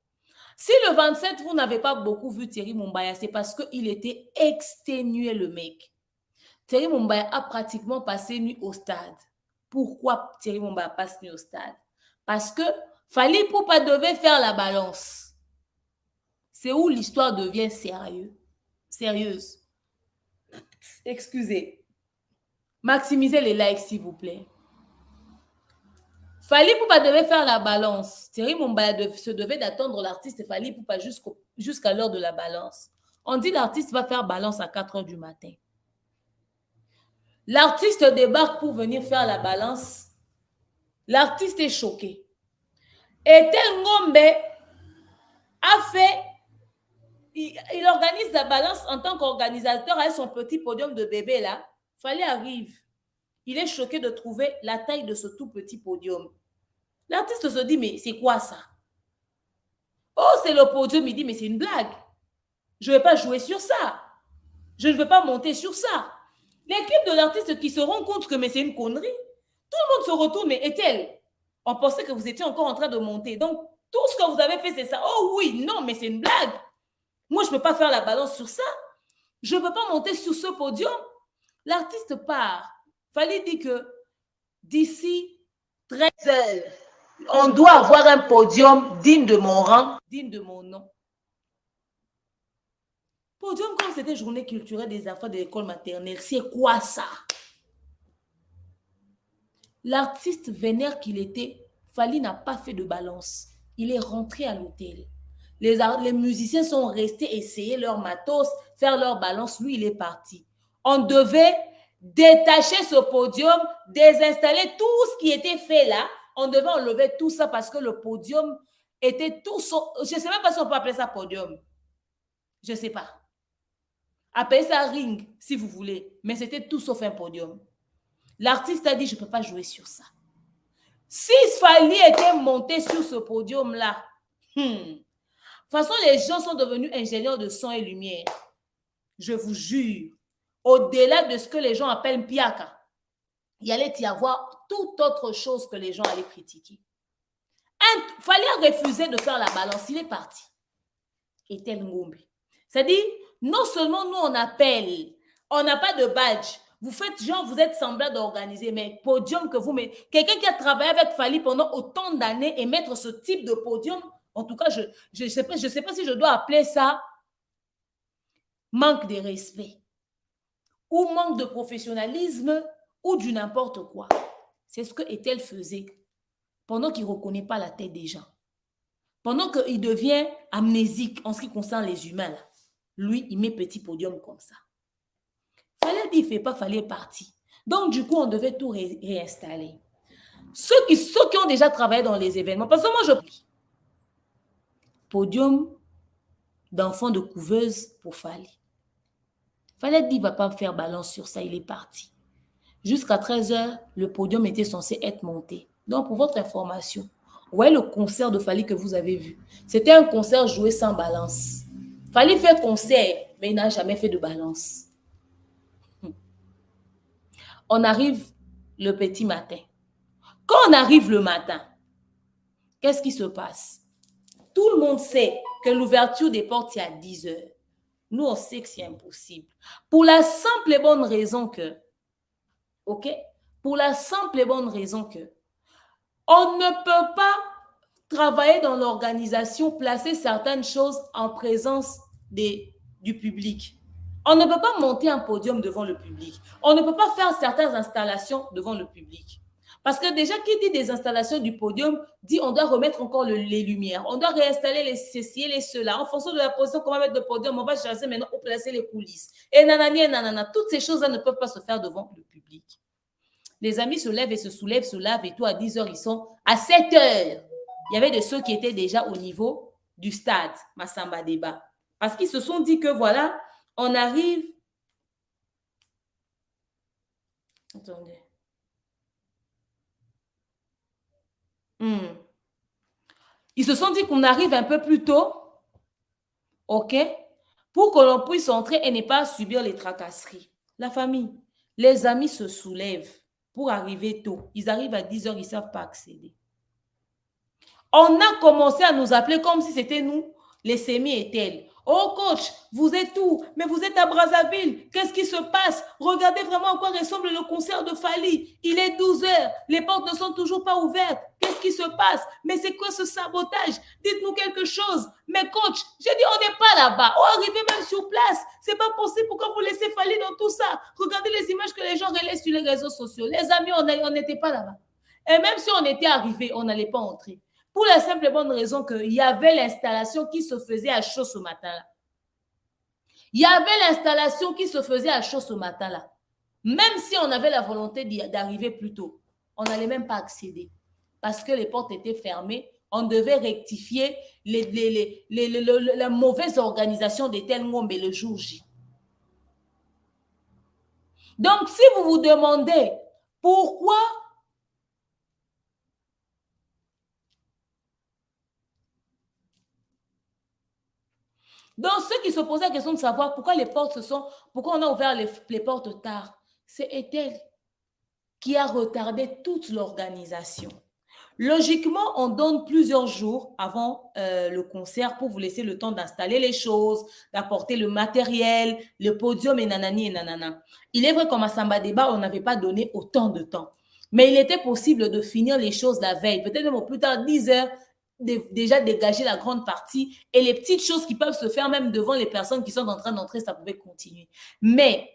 Si le 27, vous n'avez pas beaucoup vu Thierry Mombaya, c'est parce qu'il était exténué, le mec. Thierry Mombaya a pratiquement passé nuit au stade. Pourquoi Thierry Mombaya passe nuit au stade? Parce que Fally Poupa devait faire la balance. C'est où l'histoire devient sérieuse. Excusez. Maximisez les likes, s'il vous plaît. Fally Poupa devait faire la balance. Thierry Mombaya se devait d'attendre l'artiste Fally Poupa jusqu'à l'heure de la balance. On dit l'artiste va faire balance à 4 h du matin. L'artiste débarque pour venir faire la balance. L'artiste est choqué. Et tel Ngombe a fait, il organise la balance en tant qu'organisateur avec son petit podium de bébé là. Fally arrive. Il est choqué de trouver la taille de ce tout petit podium. L'artiste se dit, mais c'est quoi ça? Oh, c'est le podium. Il dit, mais c'est une blague. Je ne vais pas jouer sur ça. Je ne veux pas monter sur ça. L'équipe de l'artiste qui se rend compte que mais c'est une connerie. Tout le monde se retourne, mais est-elle? On pensait que vous étiez encore en train de monter. Donc, tout ce que vous avez fait, c'est ça. Oh oui, non, mais c'est une blague. Moi, je ne peux pas faire la balance sur ça. Je ne peux pas monter sur ce podium. L'artiste part. Fally dit que d'ici 13 heures, on doit avoir un podium digne de mon rang, digne de mon nom. Podium comme c'était journée culturelle des enfants de l'école maternelle. C'est quoi ça? L'artiste vénère qu'il était, Fally n'a pas fait de balance. Il est rentré à l'hôtel. Les musiciens sont restés essayer leur matos, faire leur balance. Lui, il est parti. On devait détacher ce podium, désinstaller tout ce qui était fait là. On devait enlever tout ça parce que le podium était tout... Je ne sais même pas si on peut appeler ça podium. Je ne sais pas. Appelez ça ring, si vous voulez. Mais c'était tout sauf un podium. L'artiste a dit, je ne peux pas jouer sur ça. Si Fally était monté sur ce podium-là, de toute façon, les gens sont devenus ingénieurs de son et lumière. Je vous jure, au-delà de ce que les gens appellent piaka, il allait y avoir toute autre chose que les gens allaient critiquer. Fally a refusé de faire la balance, il est parti. Et tel Ngombe. C'est-à-dire, non seulement nous on appelle, on n'a pas de badge. Vous faites genre, vous êtes semblant d'organiser, mais podium que vous mettez. Quelqu'un qui a travaillé avec Fally pendant autant d'années et mettre ce type de podium, en tout cas, je sais pas si je dois appeler ça manque de respect ou manque de professionnalisme ou du n'importe quoi. C'est ce que Ethel faisait pendant qu'il ne reconnaît pas la tête des gens. Pendant qu'il devient amnésique en ce qui concerne les humains, là. Lui, il met petit podium comme ça. Fallait dire, il ne fait pas, fallait partir. Donc, du coup, on devait tout réinstaller. Ceux qui ont déjà travaillé dans les événements, parce que moi, je... Podium d'enfant de couveuse pour Fally. Fallait dire, il ne va pas faire balance sur ça, il est parti. Jusqu'à 13h, le podium était censé être monté. Donc, pour votre information, vous voyez le concert de Fally que vous avez vu. C'était un concert joué sans balance. Fally fait concert, mais il n'a jamais fait de balance. On arrive le petit matin. Quand on arrive le matin, qu'est-ce qui se passe? Tout le monde sait que l'ouverture des portes est à 10h. Nous, on sait que c'est impossible. Pour la simple et bonne raison que, OK? Pour la simple et bonne raison que, on ne peut pas travailler dans l'organisation, placer certaines choses en présence du public. On ne peut pas monter un podium devant le public. On ne peut pas faire certaines installations devant le public. Parce que déjà, qui dit des installations du podium, dit on doit remettre encore les lumières, on doit réinstaller les ceci et les cela. En fonction de la position qu'on va mettre de podium, on va chercher maintenant où placer les coulisses. Et nanani et nanana. Toutes ces choses-là ne peuvent pas se faire devant le public. Les amis se lèvent et se soulèvent, se lavent et tout. À 10h, ils sont à 7h. Il y avait de ceux qui étaient déjà au niveau du stade Massamba Débat. Parce qu'ils se sont dit que voilà, on arrive... Attendez. Ils se sont dit qu'on arrive un peu plus tôt, OK, pour que l'on puisse entrer et ne pas subir les tracasseries. La famille, les amis se soulèvent pour arriver tôt. Ils arrivent à 10h, ils ne savent pas accéder. On a commencé à nous appeler comme si c'était nous, les semi-étels. Oh coach, vous êtes où? Mais vous êtes à Brazzaville. Qu'est-ce qui se passe? Regardez vraiment à quoi ressemble le concert de Fally. Il est 12h. Les portes ne sont toujours pas ouvertes. Qu'est-ce qui se passe? Mais c'est quoi ce sabotage? Dites-nous quelque chose. Mais coach, j'ai dit on n'est pas là-bas. On arrive même sur place. C'est pas possible. Pourquoi vous laissez Fally dans tout ça? Regardez les images que les gens relaient sur les réseaux sociaux. Les amis, on n'était pas là-bas. Et même si on était arrivé, on n'allait pas entrer. Pour la simple et bonne raison qu'il y avait l'installation qui se faisait à chaud ce matin-là. Il y avait l'installation qui se faisait à chaud ce matin-là. Même si on avait la volonté d'arriver plus tôt, on n'allait même pas accéder. Parce que les portes étaient fermées. On devait rectifier la mauvaise organisation des Tel Ngombe le jour J. Donc, si vous vous demandez pourquoi donc, ceux qui se posaient la question de savoir pourquoi les portes pourquoi on a ouvert les portes tard, c'est Ethel qui a retardé toute l'organisation. Logiquement, on donne plusieurs jours avant le concert pour vous laisser le temps d'installer les choses, d'apporter le matériel, le podium et nanani et nanana. Il est vrai qu'en Massamba Débat, on n'avait pas donné autant de temps. Mais il était possible de finir les choses la veille, peut-être même au plus tard 10h, déjà dégager la grande partie et les petites choses qui peuvent se faire même devant les personnes qui sont en train d'entrer, ça pouvait continuer. Mais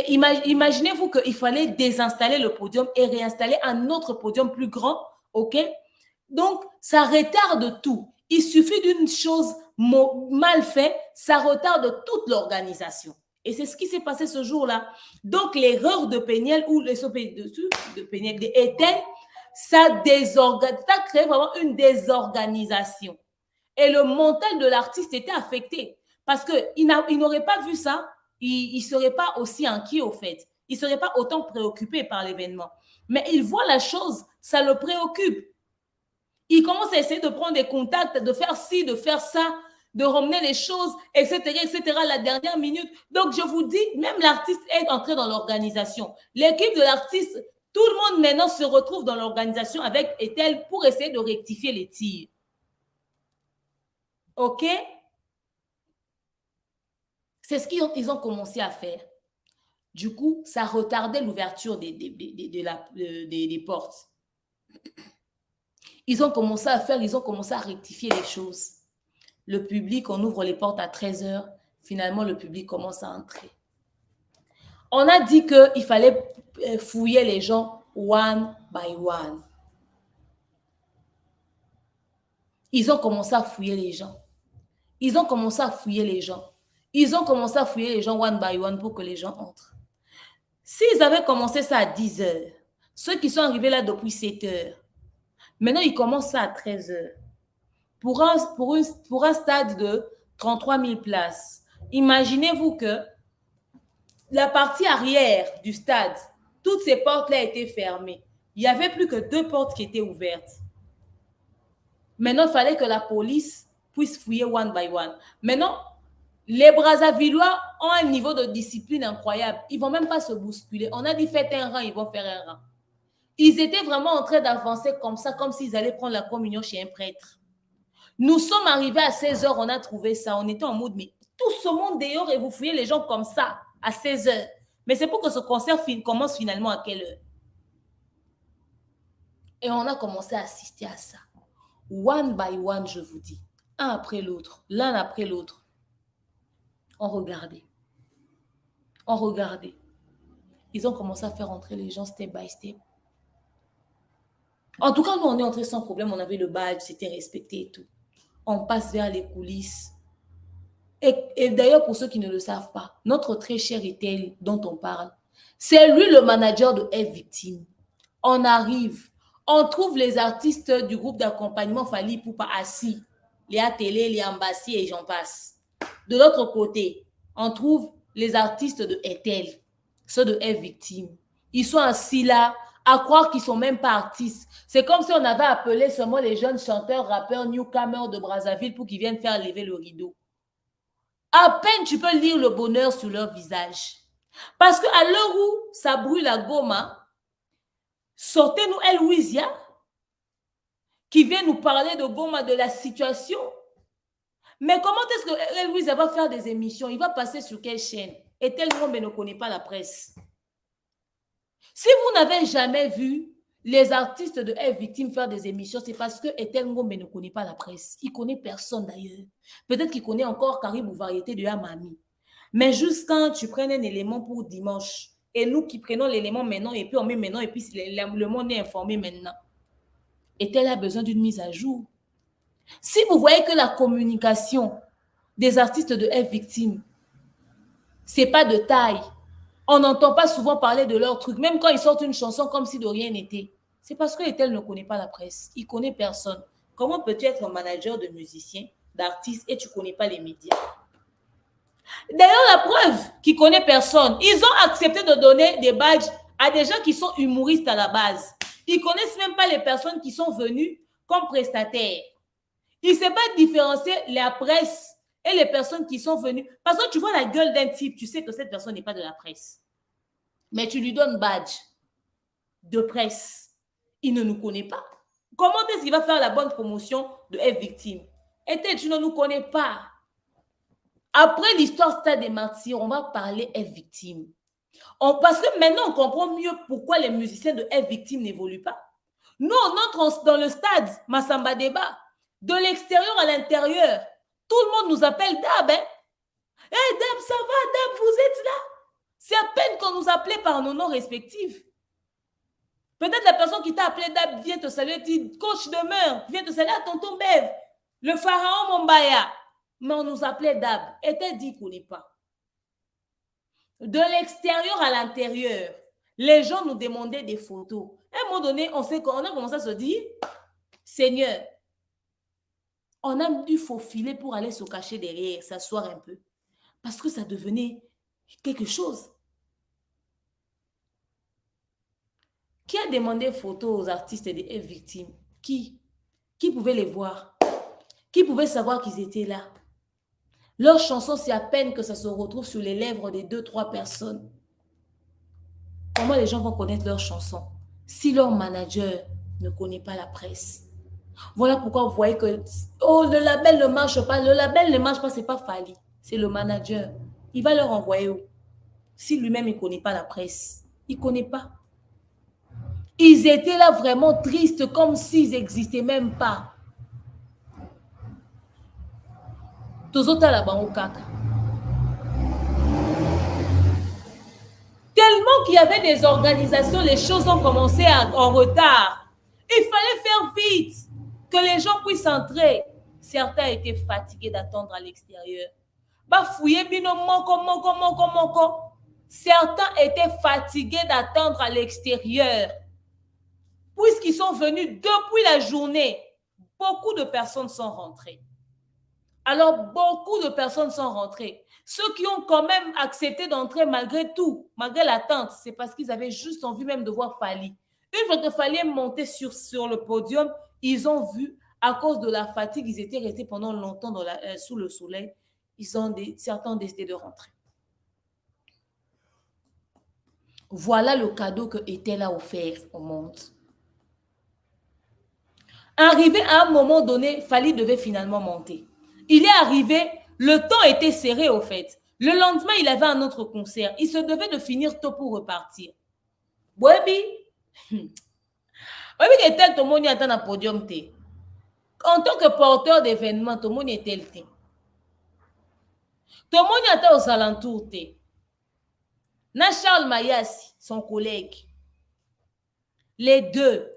imaginez-vous qu'il fallait désinstaller le podium et réinstaller un autre podium plus grand, OK? Donc, ça retarde tout. Il suffit d'une chose mal faite, ça retarde toute l'organisation. Et c'est ce qui s'est passé ce jour-là. Donc, l'erreur de Péniel ou de Péniel, d'Ethel, ça crée vraiment une désorganisation. Et le mental de l'artiste était affecté. Parce qu'il n'aurait pas vu ça, il ne serait pas aussi inquiet au fait. Il ne serait pas autant préoccupé par l'événement. Mais il voit la chose, ça le préoccupe. Il commence à essayer de prendre des contacts, de faire ci, de faire ça, de ramener les choses, etc., etc., à la dernière minute. Donc, je vous dis, même l'artiste est entré dans l'organisation. L'équipe de l'artiste, tout le monde maintenant se retrouve dans l'organisation avec Ethel pour essayer de rectifier les tirs. OK? C'est ce qu'ils ont commencé à faire. Du coup, ça retardait l'ouverture des portes. Ils ont commencé à faire, ils ont commencé à rectifier les choses. Le public, on ouvre les portes à 13 heures. Finalement, le public commence à entrer. On a dit qu'il fallait fouiller les gens one by one. Ils ont commencé à fouiller les gens. Ils ont commencé à fouiller les gens. Ils ont commencé à fouiller les gens one by one pour que les gens entrent. S'ils avaient commencé ça à 10 heures, ceux qui sont arrivés là depuis 7 heures, maintenant ils commencent ça à 13 heures. Pour un stade de 33 000 places, imaginez-vous que la partie arrière du stade, toutes ces portes-là étaient fermées. Il n'y avait plus que 2 portes qui étaient ouvertes. Maintenant, il fallait que la police puisse fouiller one by one. Maintenant, les Brazzavillois ont un niveau de discipline incroyable. Ils ne vont même pas se bousculer. On a dit faites un rang, ils vont faire un rang. Ils étaient vraiment en train d'avancer comme ça, comme s'ils allaient prendre la communion chez un prêtre. Nous sommes arrivés à 16 heures, on a trouvé ça. On était en mode, mais tout ce monde dehors et vous fouillez les gens comme ça à 16 heures. Mais c'est pour que ce concert commence finalement à quelle heure? Et on a commencé à assister à ça. One by one, je vous dis. Un après l'autre, l'un après l'autre. On regardait. On regardait. Ils ont commencé à faire entrer les gens step by step. En tout cas, nous, on est entrés sans problème. On avait le badge, c'était respecté et tout. On passe vers les coulisses. Et d'ailleurs, pour ceux qui ne le savent pas, notre très cher Etel dont on parle, c'est lui le manager de F Victime. On arrive, on trouve les artistes du groupe d'accompagnement Fally Ipupa assis, les Atélé, les Ambassi et j'en passe. De l'autre côté, on trouve les artistes de Etel, ceux de F Victime. Ils sont assis là, à croire qu'ils ne sont même pas artistes. C'est comme si on avait appelé seulement les jeunes chanteurs, rappeurs, newcomers de Brazzaville pour qu'ils viennent faire lever le rideau. À peine tu peux lire le bonheur sur leur visage. Parce qu'à l'heure où ça brûle à Goma, sortez-nous El Louisia, qui vient nous parler de Goma, de la situation. Mais comment est-ce que El Louisia va faire des émissions? Il va passer sur quelle chaîne? Et tellement mais ne connaît pas la presse. Si vous n'avez jamais vu les artistes de F Victime faire des émissions, c'est parce que Etel Ngombe ne connaît pas la presse. Il ne connaît personne d'ailleurs. Peut-être qu'il connaît encore Caribou Variété de Yamami. Mais juste quand tu prends un élément pour dimanche, et nous qui prenons l'élément maintenant, et puis on met maintenant, et puis le monde est informé maintenant. Etel a besoin d'une mise à jour. Si vous voyez que la communication des artistes de F Victime, ce n'est pas de taille, on n'entend pas souvent parler de leur truc, même quand ils sortent une chanson comme si de rien n'était. C'est parce que Etel ne connaît pas la presse. Il ne connaît personne. Comment peux-tu être un manager de musiciens, d'artistes, et tu ne connais pas les médias? D'ailleurs, la preuve qu'il ne connaît personne, ils ont accepté de donner des badges à des gens qui sont humoristes à la base. Ils ne connaissent même pas les personnes qui sont venues comme prestataires. Ils ne savent pas différencier la presse et les personnes qui sont venues. Parce que tu vois la gueule d'un type, tu sais que cette personne n'est pas de la presse. Mais tu lui donnes badge de presse. Il ne nous connaît pas. Comment est-ce qu'il va faire la bonne promotion de F Victime? Et tu ne nous connais pas. Après l'histoire Stade des Martyrs, on va parler F Victime. Parce que maintenant, on comprend mieux pourquoi les musiciens de F Victime n'évoluent pas. Nous, on entre dans le stade Massamba Débat. De l'extérieur à l'intérieur, tout le monde nous appelle Dab. Hein? Hey Dab, ça va, Dab, vous êtes là? C'est à peine qu'on nous appelait par nos noms respectifs. Peut-être la personne qui t'a appelé Dab vient te saluer, dit coach demeure, vient te saluer à tonton Bev, le pharaon Mombaya. Mais on nous appelait Dab. Et t'as dit qu'on n'est pas. De l'extérieur à l'intérieur, les gens nous demandaient des photos. À un moment donné, on a commencé à se dire, Seigneur, on a dû faufiler pour aller se cacher derrière, s'asseoir un peu. Parce que ça devenait quelque chose. Qui a demandé photos aux artistes des victimes? Qui? Qui pouvait les voir? Qui pouvait savoir qu'ils étaient là? Leurs chansons, c'est à peine que ça se retrouve sur les lèvres des 2-3 personnes. Comment les gens vont connaître leurs chansons si leur manager ne connaît pas la presse? Voilà pourquoi vous voyez que le label ne marche pas. Le label ne marche pas, ce n'est pas Fally. C'est le manager. Il va leur envoyer où? si lui-même il ne connaît pas la presse. Il ne connaît pas. Ils étaient là vraiment tristes, comme s'ils n'existaient même pas. Tozota la bango kaka. Tellement qu'il y avait des organisations, les choses ont commencé en retard. Il fallait faire vite, que les gens puissent entrer. Certains étaient fatigués d'attendre à l'extérieur. Certains étaient fatigués d'attendre à l'extérieur. Puisqu'ils sont venus depuis la journée, beaucoup de personnes sont rentrées. Alors, beaucoup de personnes sont rentrées. Ceux qui ont quand même accepté d'entrer malgré tout, malgré l'attente, c'est parce qu'ils avaient juste envie même de voir Fally. Une fois que Fally est monté sur le podium, ils ont vu, à cause de la fatigue, ils étaient restés pendant longtemps sous le soleil. Certains ont décidé de rentrer. Voilà le cadeau que était là offert au monde. Arrivé à un moment donné, Fally devait finalement monter. Il est arrivé, le temps était serré au fait. Le lendemain, il avait un autre concert. Il se devait de finir tôt pour repartir. Webi, que tel tout le monde attend un podium. En tant que porteur d'événements, tout le monde est tel. Tout le monde attend aux alentours. Na Charles Mayassi, son collègue. Les deux.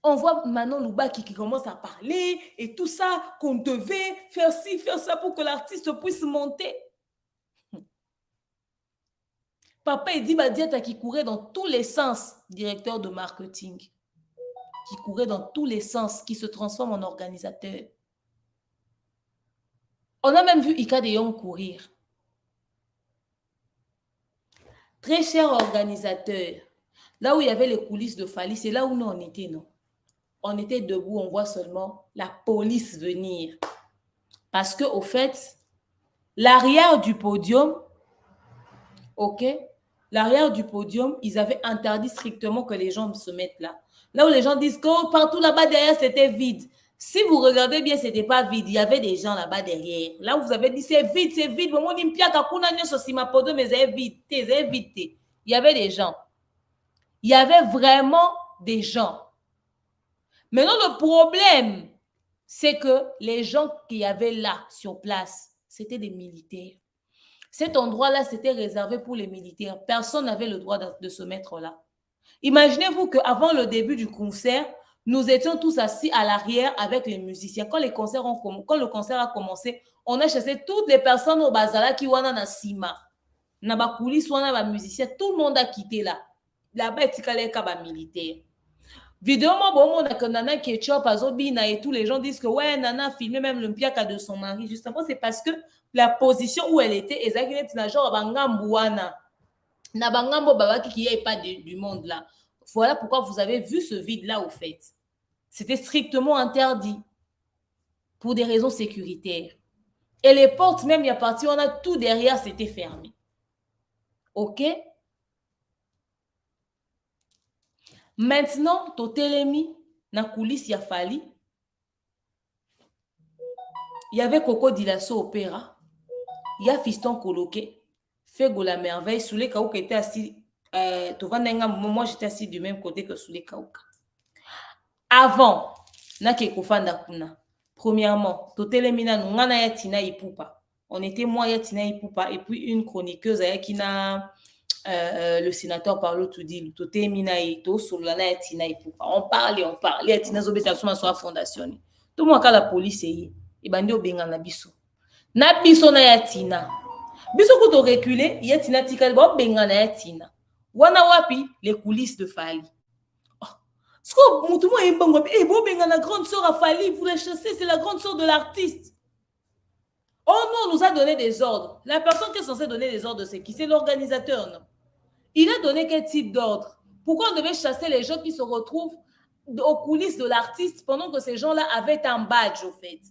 On voit Manon Loubaki qui commence à parler et tout ça, qu'on devait faire ci, faire ça pour que l'artiste puisse monter. Papa Edi Badiata qui courait dans tous les sens, directeur de marketing, qui courait dans tous les sens, qui se transforme en organisateur. On a même vu Ika de Jong courir. Très cher organisateur, là où il y avait les coulisses de Fally, c'est là où nous on était, non? On était debout, on voit seulement la police venir. Parce que, au fait, l'arrière du podium, ok, l'arrière du podium, ils avaient interdit strictement que les gens se mettent là. Là où les gens disent que partout là-bas derrière, c'était vide. Si vous regardez bien, ce n'était pas vide. Il y avait des gens là-bas derrière. Là où vous avez dit, c'est vide, c'est vide. Il y avait des gens. Il y avait vraiment des gens. Maintenant, le problème, c'est que les gens qui y avaient là, sur place, c'était des militaires. Cet endroit-là, c'était réservé pour les militaires. Personne n'avait le droit de se mettre là. Imaginez-vous qu'avant le début du concert, nous étions tous assis à l'arrière avec les musiciens. Quand le concert a commencé, on a chassé toutes les personnes au Bazala qui wana na sima. Na ba coulisses wana ba musiciens, tout le monde a quitté là. Là-bas, il y a des militaires. Vidéo, Nana Ketchup, Azobina et tous les gens disent que ouais, Nana a filmé même le piaka de son mari. Justement, c'est parce que la position où elle était, exactement, genre Bangambouana. Na Bangambo Babaki qui n'est pas du monde là. Voilà pourquoi vous avez vu ce vide-là au fait. C'était strictement interdit pour des raisons sécuritaires. Et les portes, même, il y a parti, on a tout derrière, c'était fermé. OK? Maintenant, Totelemi, na coulisse, il a fallu. Il y avait Coco Dilasso Opéra. Il y a Fiston Coloqué. Fego la merveille. Soulé Kaouka était assis. Moi, j'étais assis du même côté que Soulé Kaouka. Avant, premièrement, Totelemi na nungana ya Tina Ipupa. On était moi ya Tina Ipupa et puis une chroniqueuse qui na le sénateur Paulo Tudil, on parlait, Tina Zobeta sur la fondation. Tout le monde a la police et bandi obenga na biso. Na biso na ya Tina. Biso ko to reculer, ya Tina tikali ba benga na ya Tina. Wana wapi les coulisses de Fally. Ce que mutu mo embango e bo benga na grande sœur à Fally, vous la chassez, c'est la grande sœur de l'artiste. Oh non, on nous a donné des ordres. La personne qui est censée donner des ordres, c'est qui? C'est l'organisateur, non? Il a donné quel type d'ordre? Pourquoi on devait chasser les gens qui se retrouvent aux coulisses de l'artiste pendant que ces gens-là avaient un badge, au fait?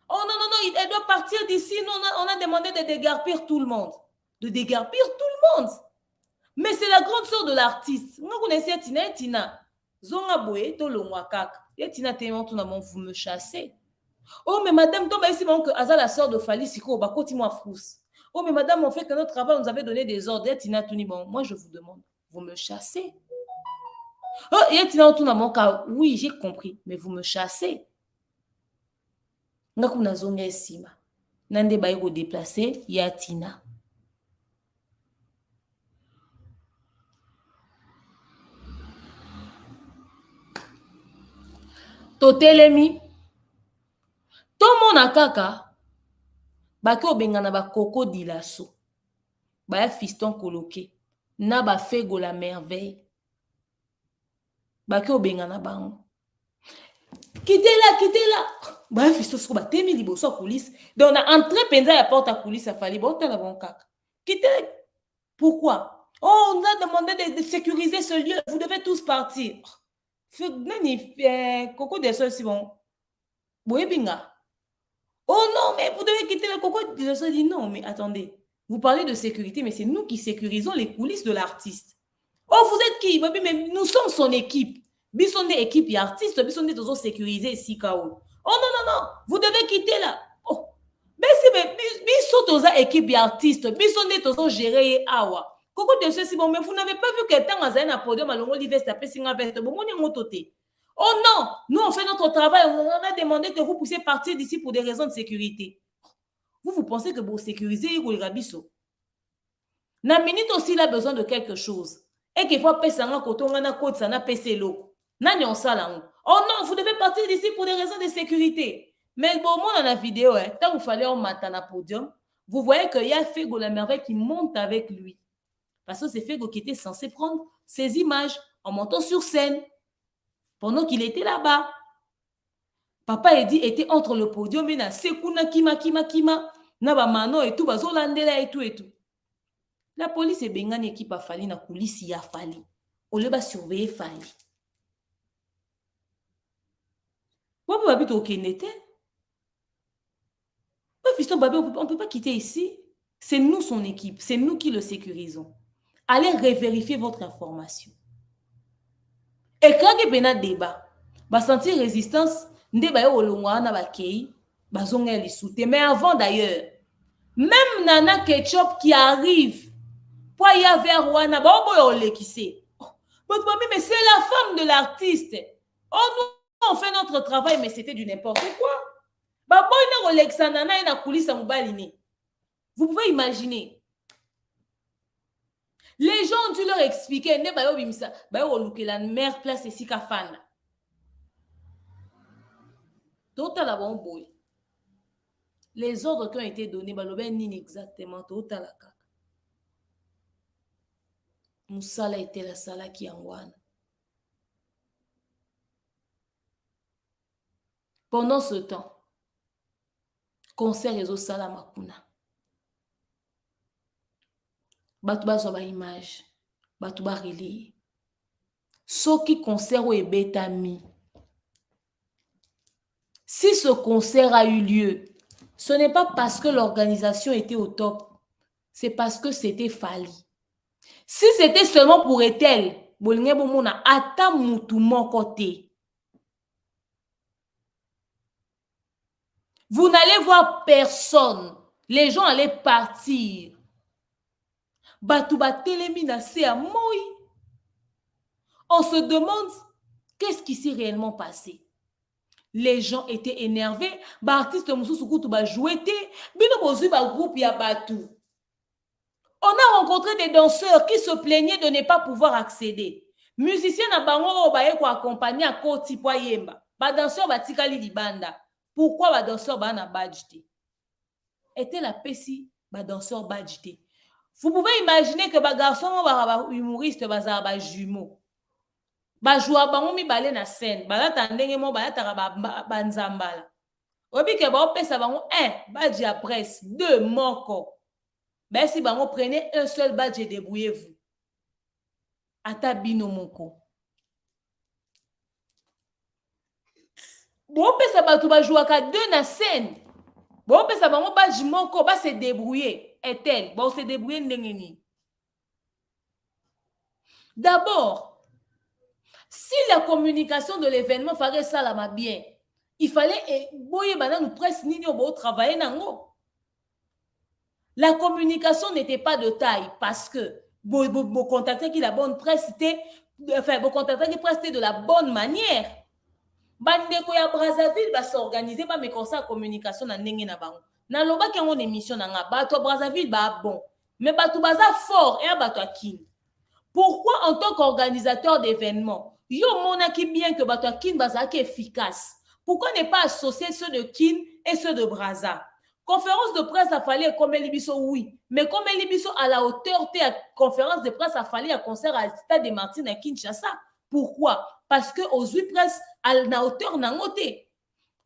Oh non, non, non, elle doit partir d'ici. Non, on a demandé de dégarpir tout le monde. De dégarpir tout le monde. Mais c'est la grande sœur de l'artiste. Vous connaissez Tina. Zonga Boé, Tolongwakak. Et Tina Téman, tout le monde, vous me chassez. Oh, mais madame, toi, ici, que Aza, la sœur de Fali Siko, bah, moi frousse. Oh, mais madame, on fait que notre travail, on nous avait donné des ordres. Tina Touni, bon, moi, je vous demande, vous me chassez. Oh, Tina Touni, mon cas, oui, j'ai compris, mais vous me chassez. Ngaku na zonga esima. Nande ba yoko déplacer, ya Tina. Totelemi. Tomona kaka. Baki obengana ba Coco Dilasso. Ba fiston coloqué. Na ba Fego la merveille. Baki obengana bango. Quittez-la. Ba fiston sko ba temi liboso coulisse. Donc on a entré penza ya porte à coulisse a fallu bon la bon kaka. Quittez. Pourquoi? Oh, on a demandé de sécuriser ce lieu. Vous devez tous partir. Coco Dilasso c'est bon. Boebinga. Oh non, mais vous devez quitter le Coco. Je dit non, mais attendez. Vous parlez de sécurité, mais c'est nous qui sécurisons les coulisses de l'artiste. Oh, vous êtes qui? Mais nous sommes son équipe. Nous sommes des équipes et artistes. Nous sommes des sécurisés ici, KO. Oh non. Vous devez quitter là. Oh. Mais si, nous sommes des équipes et artistes. Nous sommes des gérés awa. Coco de ceci, bon, mais vous n'avez pas vu que tant que vous podium, alors on veste, après singa veste. Bon, on est mototé. Oh non, nous on fait notre travail, on a demandé que vous puissiez partir d'ici pour des raisons de sécurité. Vous pensez que vous sécurisez le rabisso. Na minute aussi, il a besoin de quelque chose. Et qu'il faut payer ça quand on a code ça n'a PC l'eau. N'a ni on salang. Oh non, vous devez partir d'ici pour des raisons de sécurité. Mais bon, moi dans la vidéo, tant vous fallait en matin à podium, vous voyez qu'il y a Fego la merveille qui monte avec lui. Parce que c'est Fego qui était censé prendre ces images en montant sur scène. Pendant qu'il était là-bas. Papa Edi était entre le podium et na sekuna kima. Na ba mano et tout, bazo landela et tout. La police est bengani équipe a Fali na coulisse ya Fali. On le va surveiller Fali. Papa Babi to kenete. Fiston Babi, on ne peut pas quitter ici. C'est nous son équipe, c'est nous qui le sécurisons. Allez revérifier votre information. Et quand il y a un débat, va sentir résistance. Mais avant d'ailleurs, même Nana Ketchup qui arrive, pour y avoir Rwanda, mais c'est la femme de l'artiste. Oh, nous, on fait notre travail, mais c'était du n'importe quoi. Vous pouvez imaginer. Les gens ont dû leur expliquer, la meilleure place ici qu'à fan. Total la bon boy. Les ordres qui ont été donnés, exactement, total la kaka. Moussala était la sala qui en pendant ce temps, concert les autres sala makuna. Batouba sur ba image, batouba relais. Ce qui concert est bétami. Si ce concert a eu lieu, ce n'est pas parce que l'organisation était au top, c'est parce que c'était Fali. Si c'était seulement pour Etel, vous n'allez voir personne. Les gens allaient partir. On se demande qu'est-ce qui s'est réellement passé. Les gens étaient énervés. Artiste on a rencontré des danseurs qui se plaignaient de ne pas pouvoir accéder. Musiciens na bango baye ko accompagner à Koti po yemba. Ba danseurs batikali libanda. Pourquoi ba danseurs ba na badge? Était la pesi ba danseurs badge. Vous pouvez imaginer que ba garçon ba humoriste ba jumeaux. Ba joua bango mi balé na scène. Ba la tandenge mo ba ya tara ba nzambala. Obi ke ba opesa bango 1 badge à presse, 2 moko. Ben si bango prenez un seul badge et débrouillez-vous. Ata bino moko. Bon pesa batu ba jouaka 2 na scène. Bon pesa bango badge moko ba se débrouiller. Est-elle bon se débrouiller ndengeni. D'abord, si la communication de l'événement ferait ça là bien, Il fallait boyer nous presse nini au travailler nango. La communication n'était pas de taille parce que vous contactez qui la bonne presse c'était enfin vous contactez qui presse de la bonne manière. Bandeko ya Brazzaville va s'organiser ba me conseil communication na ndenge na bango. Na loba ki on émission na nga bato Brazzaville ba bon. Mais bato baza fort et bato akine. Pourquoi en tant qu'organisateur d'événements, yo monaki bien que bato akine bazaki efficace. Pourquoi ne pas associer ceux de Kin et ceux de Brazza? Conférence de presse a fallu comme Libiso, oui. Mais comme Libiso à la hauteur de la conférence de presse a fallu un concert à Stade de Martine à Kinshasa. Pourquoi? Parce que aux 8 presse à la hauteur n'a noté.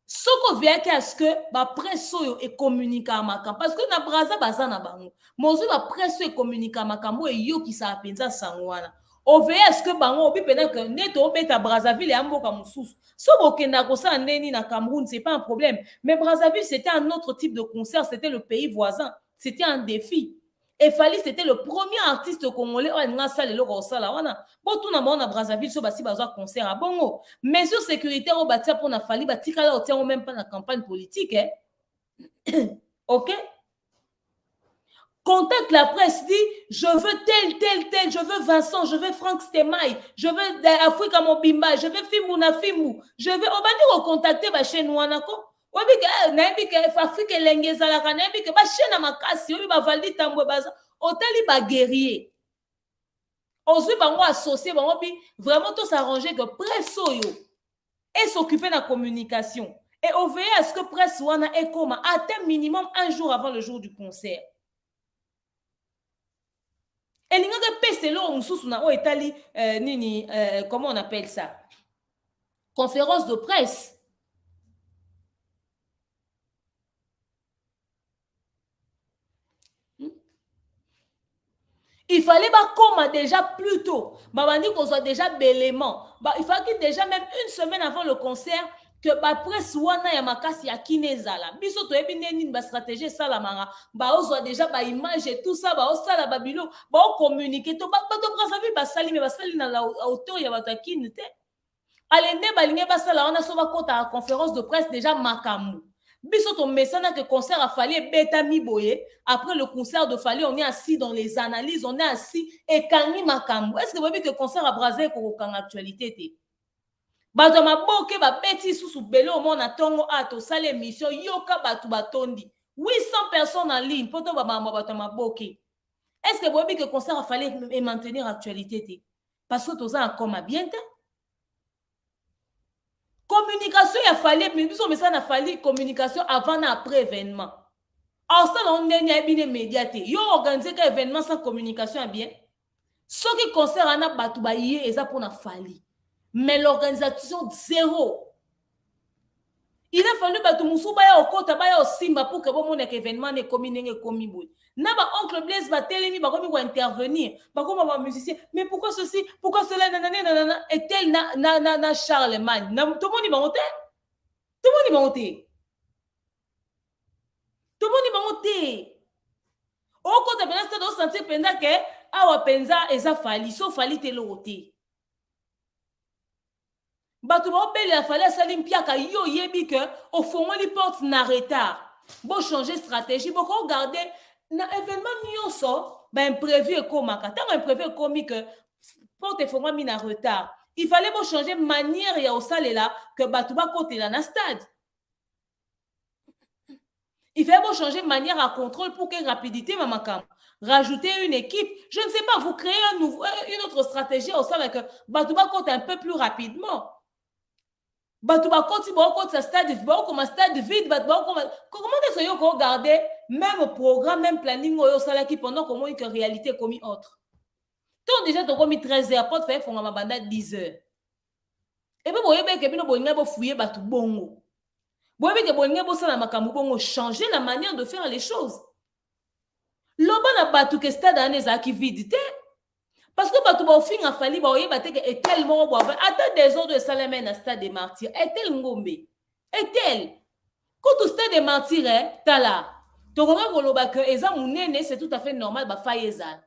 Ce qu'on vient à ce que la presse et communique à Makam. Parce que na Brazza baza na bango. Mozo la presse et communique à Makam et yo qui sa penza sangwana. Au VS que bango obi pendant que neto beta Brazzaville et amboka mususu. So bokenda kosa ndeni na Cameroun, c'est pas un problème. Mais Brazzaville, c'était un autre type de concert, c'était le pays voisin. C'était un défi. Et Fali, c'était le premier artiste congolais qui a salle le rosala wana. Bon tout na na Brazzaville so basi bazwa concert à bongo. Mesures sécuritaires au batia pour na Fali batika là au même pas na campagne politique hein. OK? Contacte la presse, dit je veux tel, je veux Vincent, je veux Franck Stemaï, je veux Afrika Mobimba, je veux Fimou, je veux obandi recontacter ba chaîne wanako. Obi ka na bi ka Afrika lengeza ka na bi ka ba chaîne makasi, obi ba valdi tambwe baza, otali ba guerrier. Ozui bango associé bango bi vraiment tout s'arranger que presse yo et s'occuper de la communication et on veille à ce que presse wana est comme atteint minimum un jour avant le jour du concert. Et il y a nini comment on appelle ça? Conférence de presse. Il fallait comme déjà plus tôt. On dit qu'on soit déjà d'éléments. Il fallait déjà même une semaine avant le concert que la presse wana ya makasi ya kinezala. Biso to ebi neni ba stratégie sala manga. Soit déjà ba image et tout ça ba sala babilo ba communiquer to ba to Brazzaville ba sali mais ba sali na la hauteur ya ba kinete. Alende balinge ba sala wana so ba kota conférence de presse déjà makamu. Biso to mesana que concert a fallu beta miboye. Après le concert de Fali, on est assis dans les analyses, on est assis et kangi makambo. Est-ce que vous voyez que le concert à Brazzaville ko kanga actualité? Bato maboke ba beti susu belo mo na tongo ato sale émission yoka batu batondi 800 personnes en ligne poto ba mama bato maboke. Est-ce que vous voyez que le concert a fallu maintenir actualité? Parce que tout ça comme bien temps. Communication il a fallu mais ça a fallu communication avant et après événement. Alors ça on est bien médiaté. Yo organiser un événement sans communication bien. Ce qui concerne ana batu ba yé eza pour na fali. Mais l'organisation zéro. Il a fallu que tout baya okota baya osimba pour que bon événement ne komi nenge komi boy. Na ba oncle Blaise va telemi ba komi ko intervenir, ba komi ba musicien. Mais pourquoi ceci, pourquoi cela nanana et tel na Charlemagne. Tout le monde y va monter. Tout le monde y va monter. Tout le monde y va monter. Au côté de l'instant de sentir penza que awa penza eza fali, so fali te loté. Bato ba opele a fallu sali mpiaka yo yebi que au fond li porte na retard. Bon changer stratégie, bon regarder na événement nyonso ba imprévu e komaka. Tant imprévu komi que porte fond mi na retard. Il fallait bon changer manière ya osalela que bato ba kotela na stade. Il fallait bon changer manière à contrôle pour que rapidité mamakam. Rajouter une équipe, je ne sais pas, vous créez une autre stratégie au sein que bato ba kote un peu plus rapidement. Batouba koti ba koti stade ba comme stade vide ba comment est-ce que vous regardez même programme même planning oyo sala qui pendant comment une réalité comme autre donc déjà to comme 13h porte fait fonga mabanda 10h et puis boyebe ke bino bolinga bo fouiller batu bongo boyebe ke bolinga bo sala makambo bongo changer la manière de faire les choses loba na batu ke stade aneza qui vide. Parce que bato ba fin a fallu ba oyeba te que est tellement bo attends des ordres de Salamé na stade de martyrs est tel ngombe est tel quand tout stade de martyrs tala to ko koloba que eza munene c'est tout à fait normal ba faïeza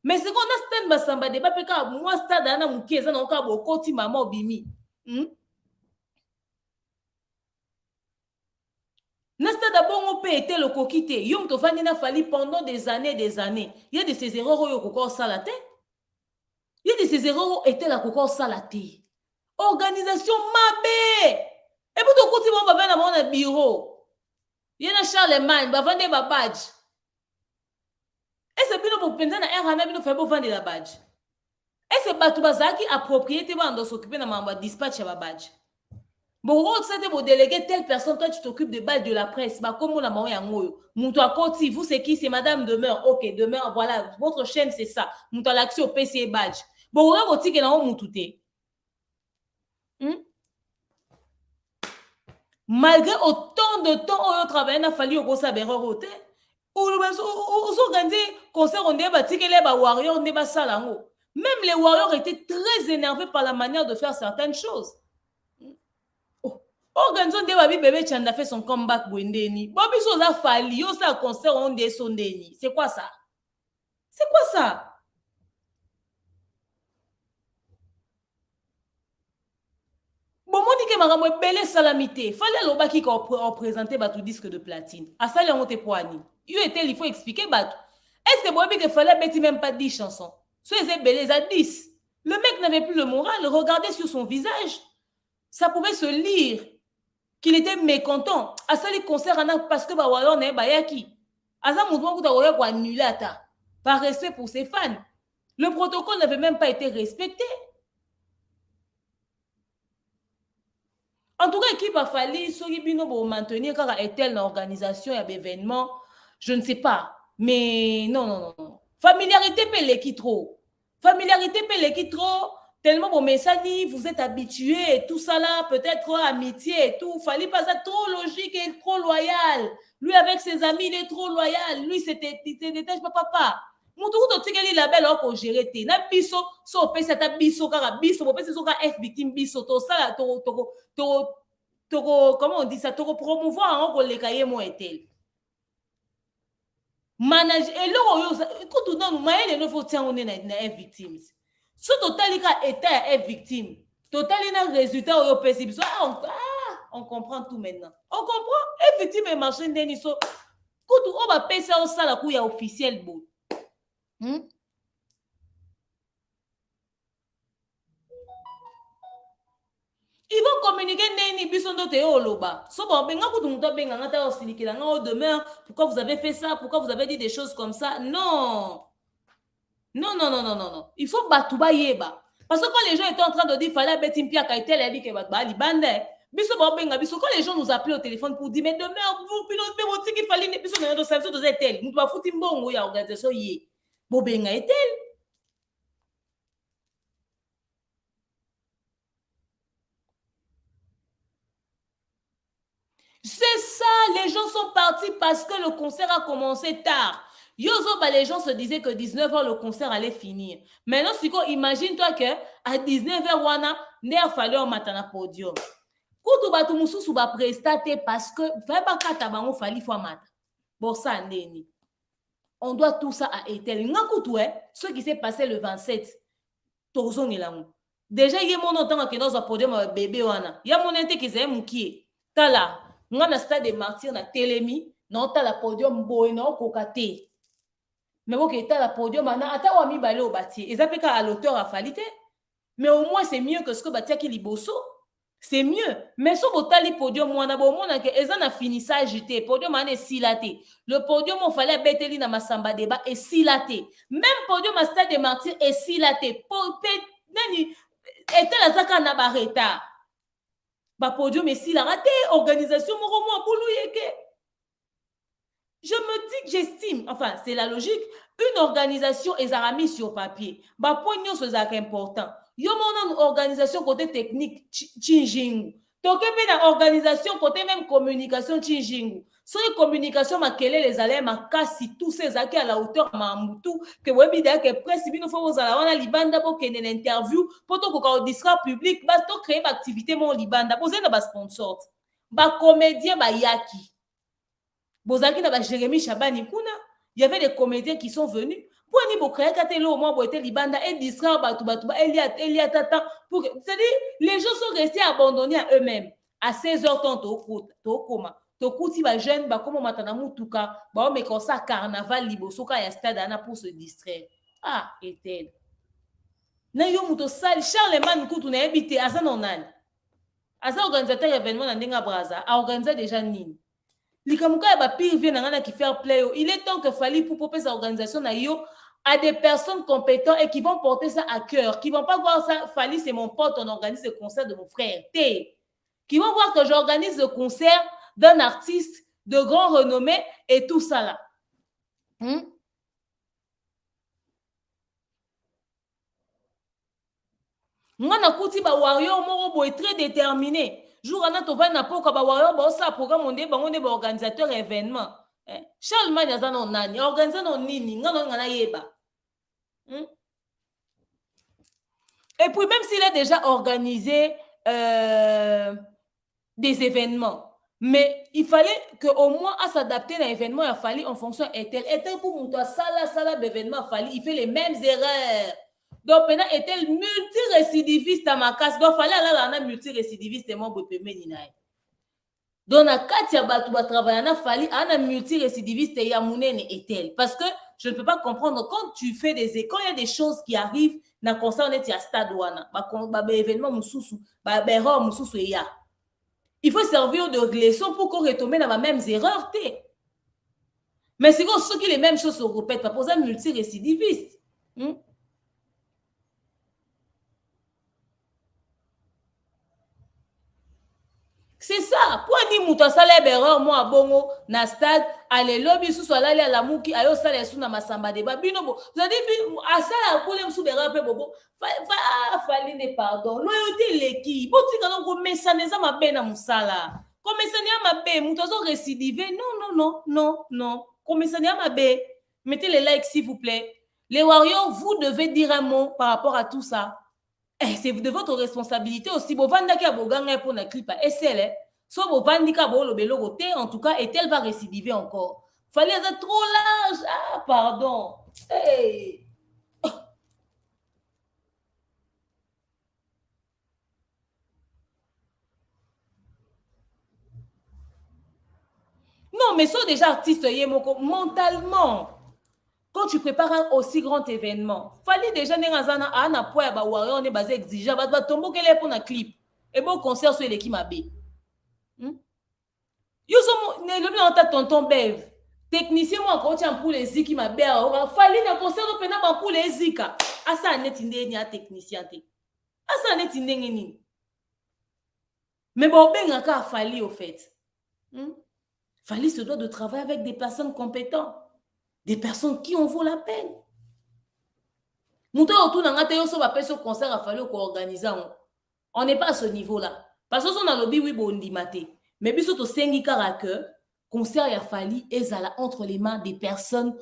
mais c'est qu'on a stade basamba de ba peka moi stade ana muki eza na ka bo koti mama obimi Nasta d'abord on peut être le coquité. Yom to fandi na fali pendant des années, des années. Il y a de ces erreurs où yoko salate. Il y a de ces erreurs où était la coco salate. Organisation mabe. Et pour tout côté on va venir dans mon bureau. Il y a Charlemagne, va vendre ma badge. Et c'est bien pour penser na RHM bino fait pour vendre la badge. Et c'est batu bazaki à propriété va ndo s'occuper na mamba dispatch ya badge. Bon, c'est pour déléguer telle personne, toi tu t'occupes des balles de la presse. Bah, comme on a marre yango. Moutou à côté, vous c'est qui? C'est Madame Demeure. Ok, Demeure, voilà. Votre chaîne c'est ça. Moutou à l'action au PC badge. Bon, on va dire que là on moutouté. Malgré autant de temps on travaille, il a fallu au ça berre roté. Aux organisés concert on débat que les warriors on débat ça là. Même les warriors étaient très énervés par la manière de faire certaines choses. Organisation de babi bébé Chanda fait son comeback Bwendeni. Bobby Sosa Fali, yo ça concert on des sondeni. C'est quoi ça? C'est quoi ça? Bon, moi dit que maramou belé salamité. Fallait l'obaki qu'on présentait batou disque de platine. À ça, on te poigné. Il faut expliquer batou. Est-ce que Bobby que fallait bêti même pas 10 chansons? Soit ils belé à 10. Le mec n'avait plus le moral. Regardez sur son visage. Ça pouvait se lire qu'il était mécontent. À ça, les concerts, parce que Bawayon n'est pas yaki. À ça, mon doigt, vous avez annulé par respect pour ses fans. Le protocole n'avait même pas été respecté. En tout cas, l'équipe a fallu, pour maintenir car est-elle l'organisation et l'événement, je ne sais pas. Mais non, non, non. Familiarité peut l'équipe trop. Familiarité peut l'équipe trop. Tellement bon message, vous êtes habitués et tout ça là, peut-être amitié et tout. Fallait pas ça trop logique et trop loyal. Lui avec ses amis, il est trop loyal. Lui, c'était détache papa. Mutu to tigeli la belle ko gérer té na biso so pesa ta biso kaka biso bo pesa so ka F victime biso to sala to comment on dit ça to promouvoir en ko le kaye mo etel manage et lo yo ko to dans maele no faut tiens on est na F victimes so totali ka état F victime totali na résultat yo pesa biso on comprend tout maintenant on comprend F victime et marché ndeni so ko to o ba pesa o sala ku ya officiel bo. Ils vont communiquer neni bisondo te oloba. So bon benga ko tumuto benga ngata osilikila nga au demeure. Pourquoi vous avez fait ça? Pourquoi vous avez dit des choses comme ça? Non. Non, non, non, non, non, non. Il faut batuba yeba. Parce que quand les gens étaient en train de dire fallait betimpia kaitel a dit que ba libande. Biso bon benga biso quand les gens nous appelaient au téléphone pour dire mais demeure vous pilote mais votre qui fallait biso na do service de tel. Nous ba fouti mbongo ya organisation yé. Bo benga etel. C'est ça, les gens sont partis parce que le concert a commencé tard. Yozo, bah, les gens se disaient que 19h, le concert allait finir. Maintenant, imagine-toi que à 19h, wana, il a fallu un matin à podium. Koutou batou moussou sou ba prestaté parce que fait pas katabango fali fois mat. Bon ça neni. On doit tout ça à Etel. Ngakoutou ce qui s'est passé le 27. Tozong elango. Déjà il y a mon temps que dans un podium bébé wana. Il y a mon inté qui s'est moukié. Tala nga na stade de martyr na telemi na ota la podium boy na kokate mais bon que la podium na ata wa mi balé au bâti et ça peut à l'auteur a falité mais au moins c'est mieux que ce que batia qui liboso c'est mieux mais so botali podium mwana bo mona que eza na finissage té podium ane silaté le podium on fallait beteli na masamba débat et silaté même podium à stade de martyr et silaté nani était la zaka na bareta ba podium et si la raté organisation moromo boulou yeke. Je me dis que j'estime, enfin c'est la logique, une organisation est mis sur papier. Ba pognon c'est important. Yo mon organisation côté technique Chinjingu. Tokepe na organisation côté même communication Chinjingu. Sur les communications makele les allez makasi tous ces acquis à la hauteur mamutu que webida que presse bino faut vous ala wana libanda pour que l'interview pour to ko discours public ba to créer activité mon libanda poser na ba sponsor ba comédien ba yaki bozaki na ba Jérémy Chabani kuna il y avait des comédiens qui sont venus pour ni bo créer katelo au moins boité libanda et discours batu Elia tata pour c'est-à-dire les gens sont restés abandonnés à eux-mêmes à 16h30 to koma tokuti ba jeune ba komo matana mutuka ba me comme ça carnaval liboso ka ya stade ana pour se distraire. Ah, etel. Na yo muto sali Charlemagne kutu na ebité asa non nani. Asa organisateur événement na ndinga braza, a organiser déjà nini. Likamuka ya ba pire vient na ki faire play. Il est temps que Fally pour popper sa organisation na yo à des personnes compétentes et qui vont porter ça à cœur, qui vont pas voir ça, Fally c'est mon pote, on organise le concert de mon frère. Qui vont voir que j'organise le concert d'un artiste de grand renommée et tout ça là. Moi, na kuti ba warrior moko boy très déterminé. Jour ana to va na poka ba warrior ba ça programme onde ba onde ba organisateur événement. Charlemagne aza non nani, organiser non nini, ngana ngana yeba. Et puis même s'il a déjà organisé des événements, mais il fallait qu'au moins à s'adapter à l'événement, il fallait en fonction est-elle pour monter sala d'événement, il fait les mêmes erreurs. Donc maintenant est-elle multirécidiviste à ma casse, donc fallait aller dans multirécidiviste et mon beau péméninaï. Donc na katia batu ba travailler na fallait ana multirécidiviste et yamunene est-elle parce que je ne peux pas comprendre quand tu fais quand il y a des choses qui arrivent na concert on est à stade wana ba événement mususu ba erreur mususu ya. Il faut servir de leçon pour qu'on retombe dans les mêmes erreurs. Mais c'est comme ceux qui les mêmes choses se répètent, pas pour ça multirécidiviste. C'est ça. Pour dire muta sala erreur moi bongo na stade allez lobby sous soit là la muki ayo sala sous na masamba de babino bo. Vous avez dit asala pour les sous erreur pe bobo. Fallait ne pardon. Loyauté l'équipe. Bon ti kana ko mesane za mabe na musala. Ko mesane ya mabe muta zo récidiver. Non. Ko mesane ya mabe. Mettez les likes s'il vous plaît. Les warriors, vous devez dire un mot par rapport à tout ça. C'est de votre responsabilité aussi. En tout cas, et elle va récidiver encore. Fallait être trop large. Ah, pardon. Hey. Non, mais sont déjà artistes mentalement. Quand tu prépares un aussi grand événement, fallait déjà un appui à warrior, on est basé exigeant, va tomber quel est pour un clip et bon concert sur l'équipe mabé. Yo sommes le dans ta tonton Bev. Technicien moi quand tu as pour les zik qui mabé, fallait un concert au pena pour les zika. Ah ça net indé a technicien té. Ah ça net indé ni. Mais bon ben encore fallait au fait. Fallait se doit de travailler avec des personnes compétentes. Des personnes qui en vaut la peine. Mouton autour d'un gâteau, on va faire ce concert à fallu qu'on organise. On n'est pas à ce niveau-là. Parce qu'on a lobby, oui, bon, dit maté. Mais puis surtout, c'est un caractère. Concert a fallu et ça entre les mains des personnes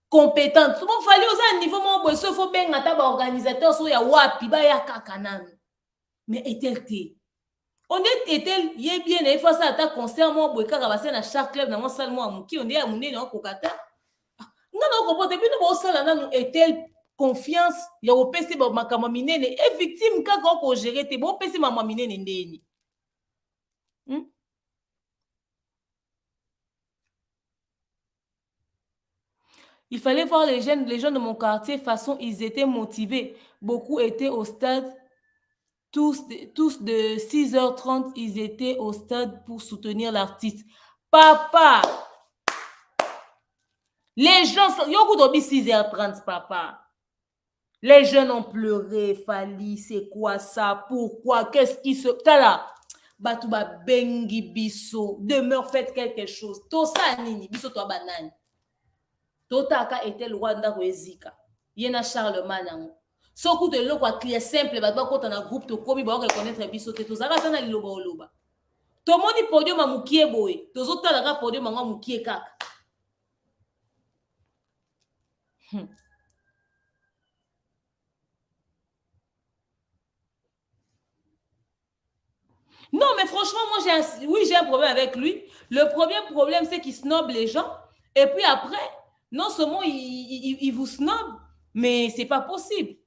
compétentes. Souvent, il fallait aussi un niveau, il faut bien un organisateur, il y a wapi, il y a kakanan. Mais est-elle té? On est-elle, il est bien, il faut ça à ta concert, moi, il y a un chaque club dans mon salle, moi, on est à mon nez, on est non, depuis nous sommes est-elle confiance il y a au PC makama minene et victime ka ko gérer te bon PC mama minene ndeni. Il fallait voir les jeunes de mon quartier façon ils étaient motivés, beaucoup étaient au stade tous de 6h30 ils étaient au stade pour soutenir l'artiste. Papa, les gens yo ko dobi 6h30 papa. Les jeunes ont pleuré, Fally, c'est quoi ça? Pourquoi? Qu'est-ce qui se... Tala, Batouba bengi biso, demeure, faites quelque chose. Tosa nini, biso to banane. Totaka était le Rwanda Rwezika. Yena Charlemagne. Soku de lo kwa clear simple, batba kota na groupe to komi ba reconnaître biso te tozaka sana liloba oloba. To moni podium amukie boy, tozo talaka podium anga mukie kaka. Non, mais franchement, moi, j'ai un problème avec lui. Le premier problème, c'est qu'il snob les gens. Et puis après, non seulement il vous snob, mais c'est pas possible.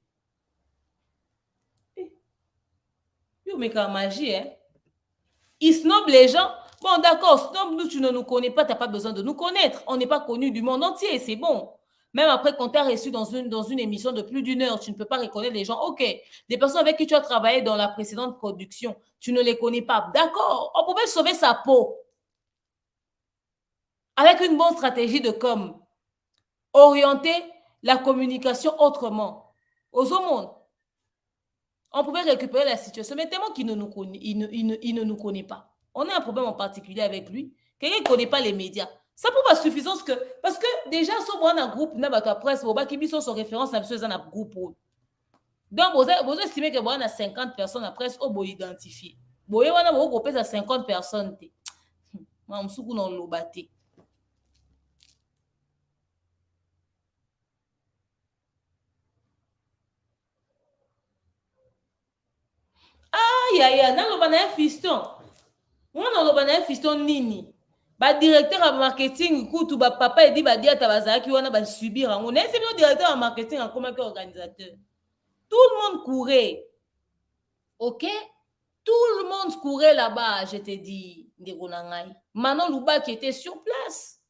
Yo, mais quand magie, hein. Il snob les gens. Bon, d'accord, sinon, nous, tu ne nous connais pas, tu n'as pas besoin de nous connaître. On n'est pas connus du monde entier, c'est bon. Même après, quand tu as reçu dans une émission de plus d'une heure, tu ne peux pas reconnaître les gens. OK, des personnes avec qui tu as travaillé dans la précédente production, tu ne les connais pas. D'accord, on pouvait sauver sa peau avec une bonne stratégie de com. Orienter la communication autrement. Aux monde. On pouvait récupérer la situation, mais tellement qu'il ne nous connaît, il ne nous connaît pas. On a un problème en particulier avec lui. Quelqu'un ne connaît pas les médias. Ça peut pas suffisance que, parce que déjà, si on a un groupe, on a presse, on a son référence à un groupe. Donc, vous estimez que on a 50 personnes à presse, on peut identifier. Vous voyez, on a 50 personnes. Je suis dans le bâti. Aïe, naloba na fiston. Moi naloba na fiston nini. Ba directeur de marketing kutu ba papa edi ba diata bazaki wana ba subir yango. Na ese bi directeur de marketing en comme organisateur. Tout le monde courait. OK? Tout le monde courait là-bas, je te dis, ndeko na ngai. Manon Louba qui était sur place.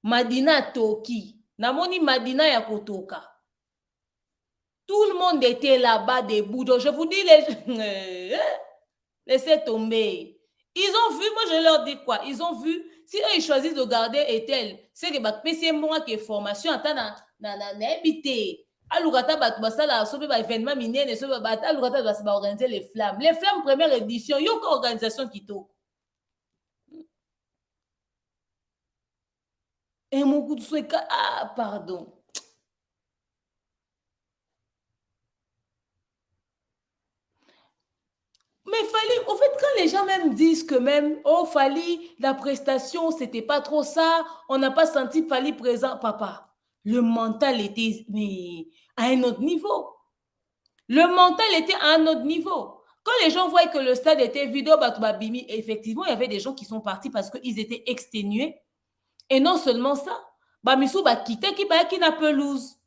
Madina Toki. Namoni Madina ya kotoka. Tout le monde était là-bas debout. Donc, je vous dis, laissez tomber. Ils ont vu, moi je leur dis quoi? Ils ont vu, si eux ils choisissent de garder Etel, c'est que c'est moi qui est formation, attends, na habité. Alugata basala sobe ba événement minene sobe ba alugata ba organiser les flammes. Les flammes première édition, yo ko organisation qui to. Et mon coup de souhait, ah pardon. Mais fallait, au fait, quand les gens même disent que même, oh, Fally, la prestation, c'était pas trop ça, on n'a pas senti Fally présent, papa. Le mental était mais, à un autre niveau. Le mental était à un autre niveau. Quand les gens voient que le stade était vide, effectivement, il y avait des gens qui sont partis parce qu'ils étaient exténués. Et non seulement ça, Bamisou Bakita qui n'a pelouse.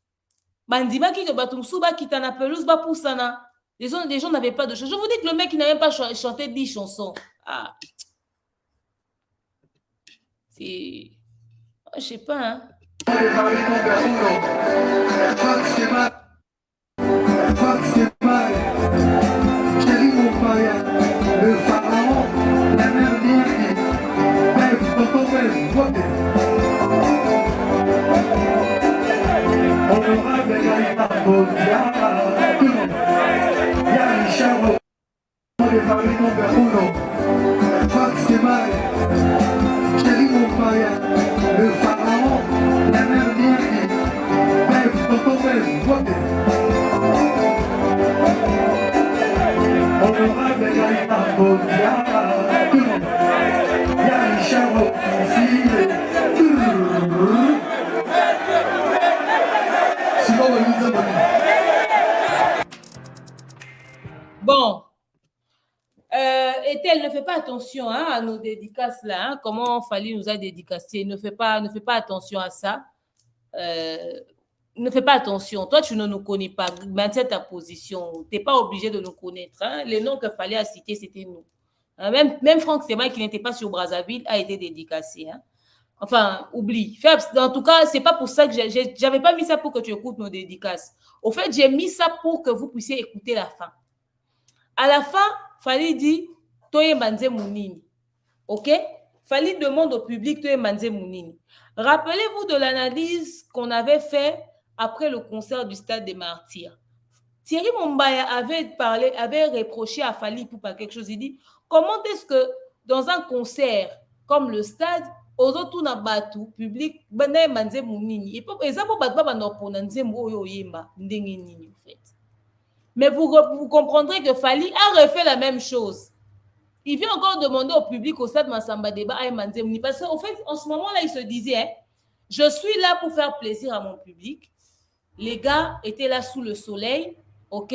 Bandima qui Batumsou Bakita n'a pelouse, Bapoussana. Les gens n'avaient pas de choses. Je vous dis que le mec, il n'a même pas chanté 10 chansons. Ah. C'est... Je sais pas, hein. Le pharaon, la mère bien, honorable de Paris numéro 1, Fox Kemal, Chéri Montpaya, le pharaon, la mère bien, Bève, Tonton Bève, vote. Honorable Gaïta Bodia, tout le monde, Yann Richard, bon. Etel, ne fait pas attention hein, à nos dédicaces là, hein, comment Fally nous a dédicacé, ne fais pas attention à ça. Ne fais pas attention. Toi, tu ne nous connais pas. Maintiens ta position. Tu n'es pas obligé de nous connaître. Hein. Les noms que Fally a cités, c'était nous. Hein, même Franck Sema, qui n'était pas sur Brazzaville, a été dédicacé. Hein. Enfin, oublie. En tout cas, c'est pas pour ça que j'avais pas mis ça pour que tu écoutes nos dédicaces. Au fait, j'ai mis ça pour que vous puissiez écouter la fin. À la fin, Fally dit Toye Manze Mounini. OK? Fally demande au public Toye Manze Mounini. Rappelez-vous de l'analyse qu'on avait fait après le concert du Stade des Martyrs. Thierry Mombaya avait reproché à Fally pour pas quelque chose. Il dit comment est-ce que dans un concert comme le Stade, aux autres na batu public, Banaye Manze Mounini. Et pour exemple, en fait. Mais vous comprendrez que Fally a refait la même chose. Il vient encore demander au public au stade Massamba Débat à Manzemouni. Parce qu'en fait, en ce moment-là, il se disait, hein, je suis là pour faire plaisir à mon public. Les gars étaient là sous le soleil, OK?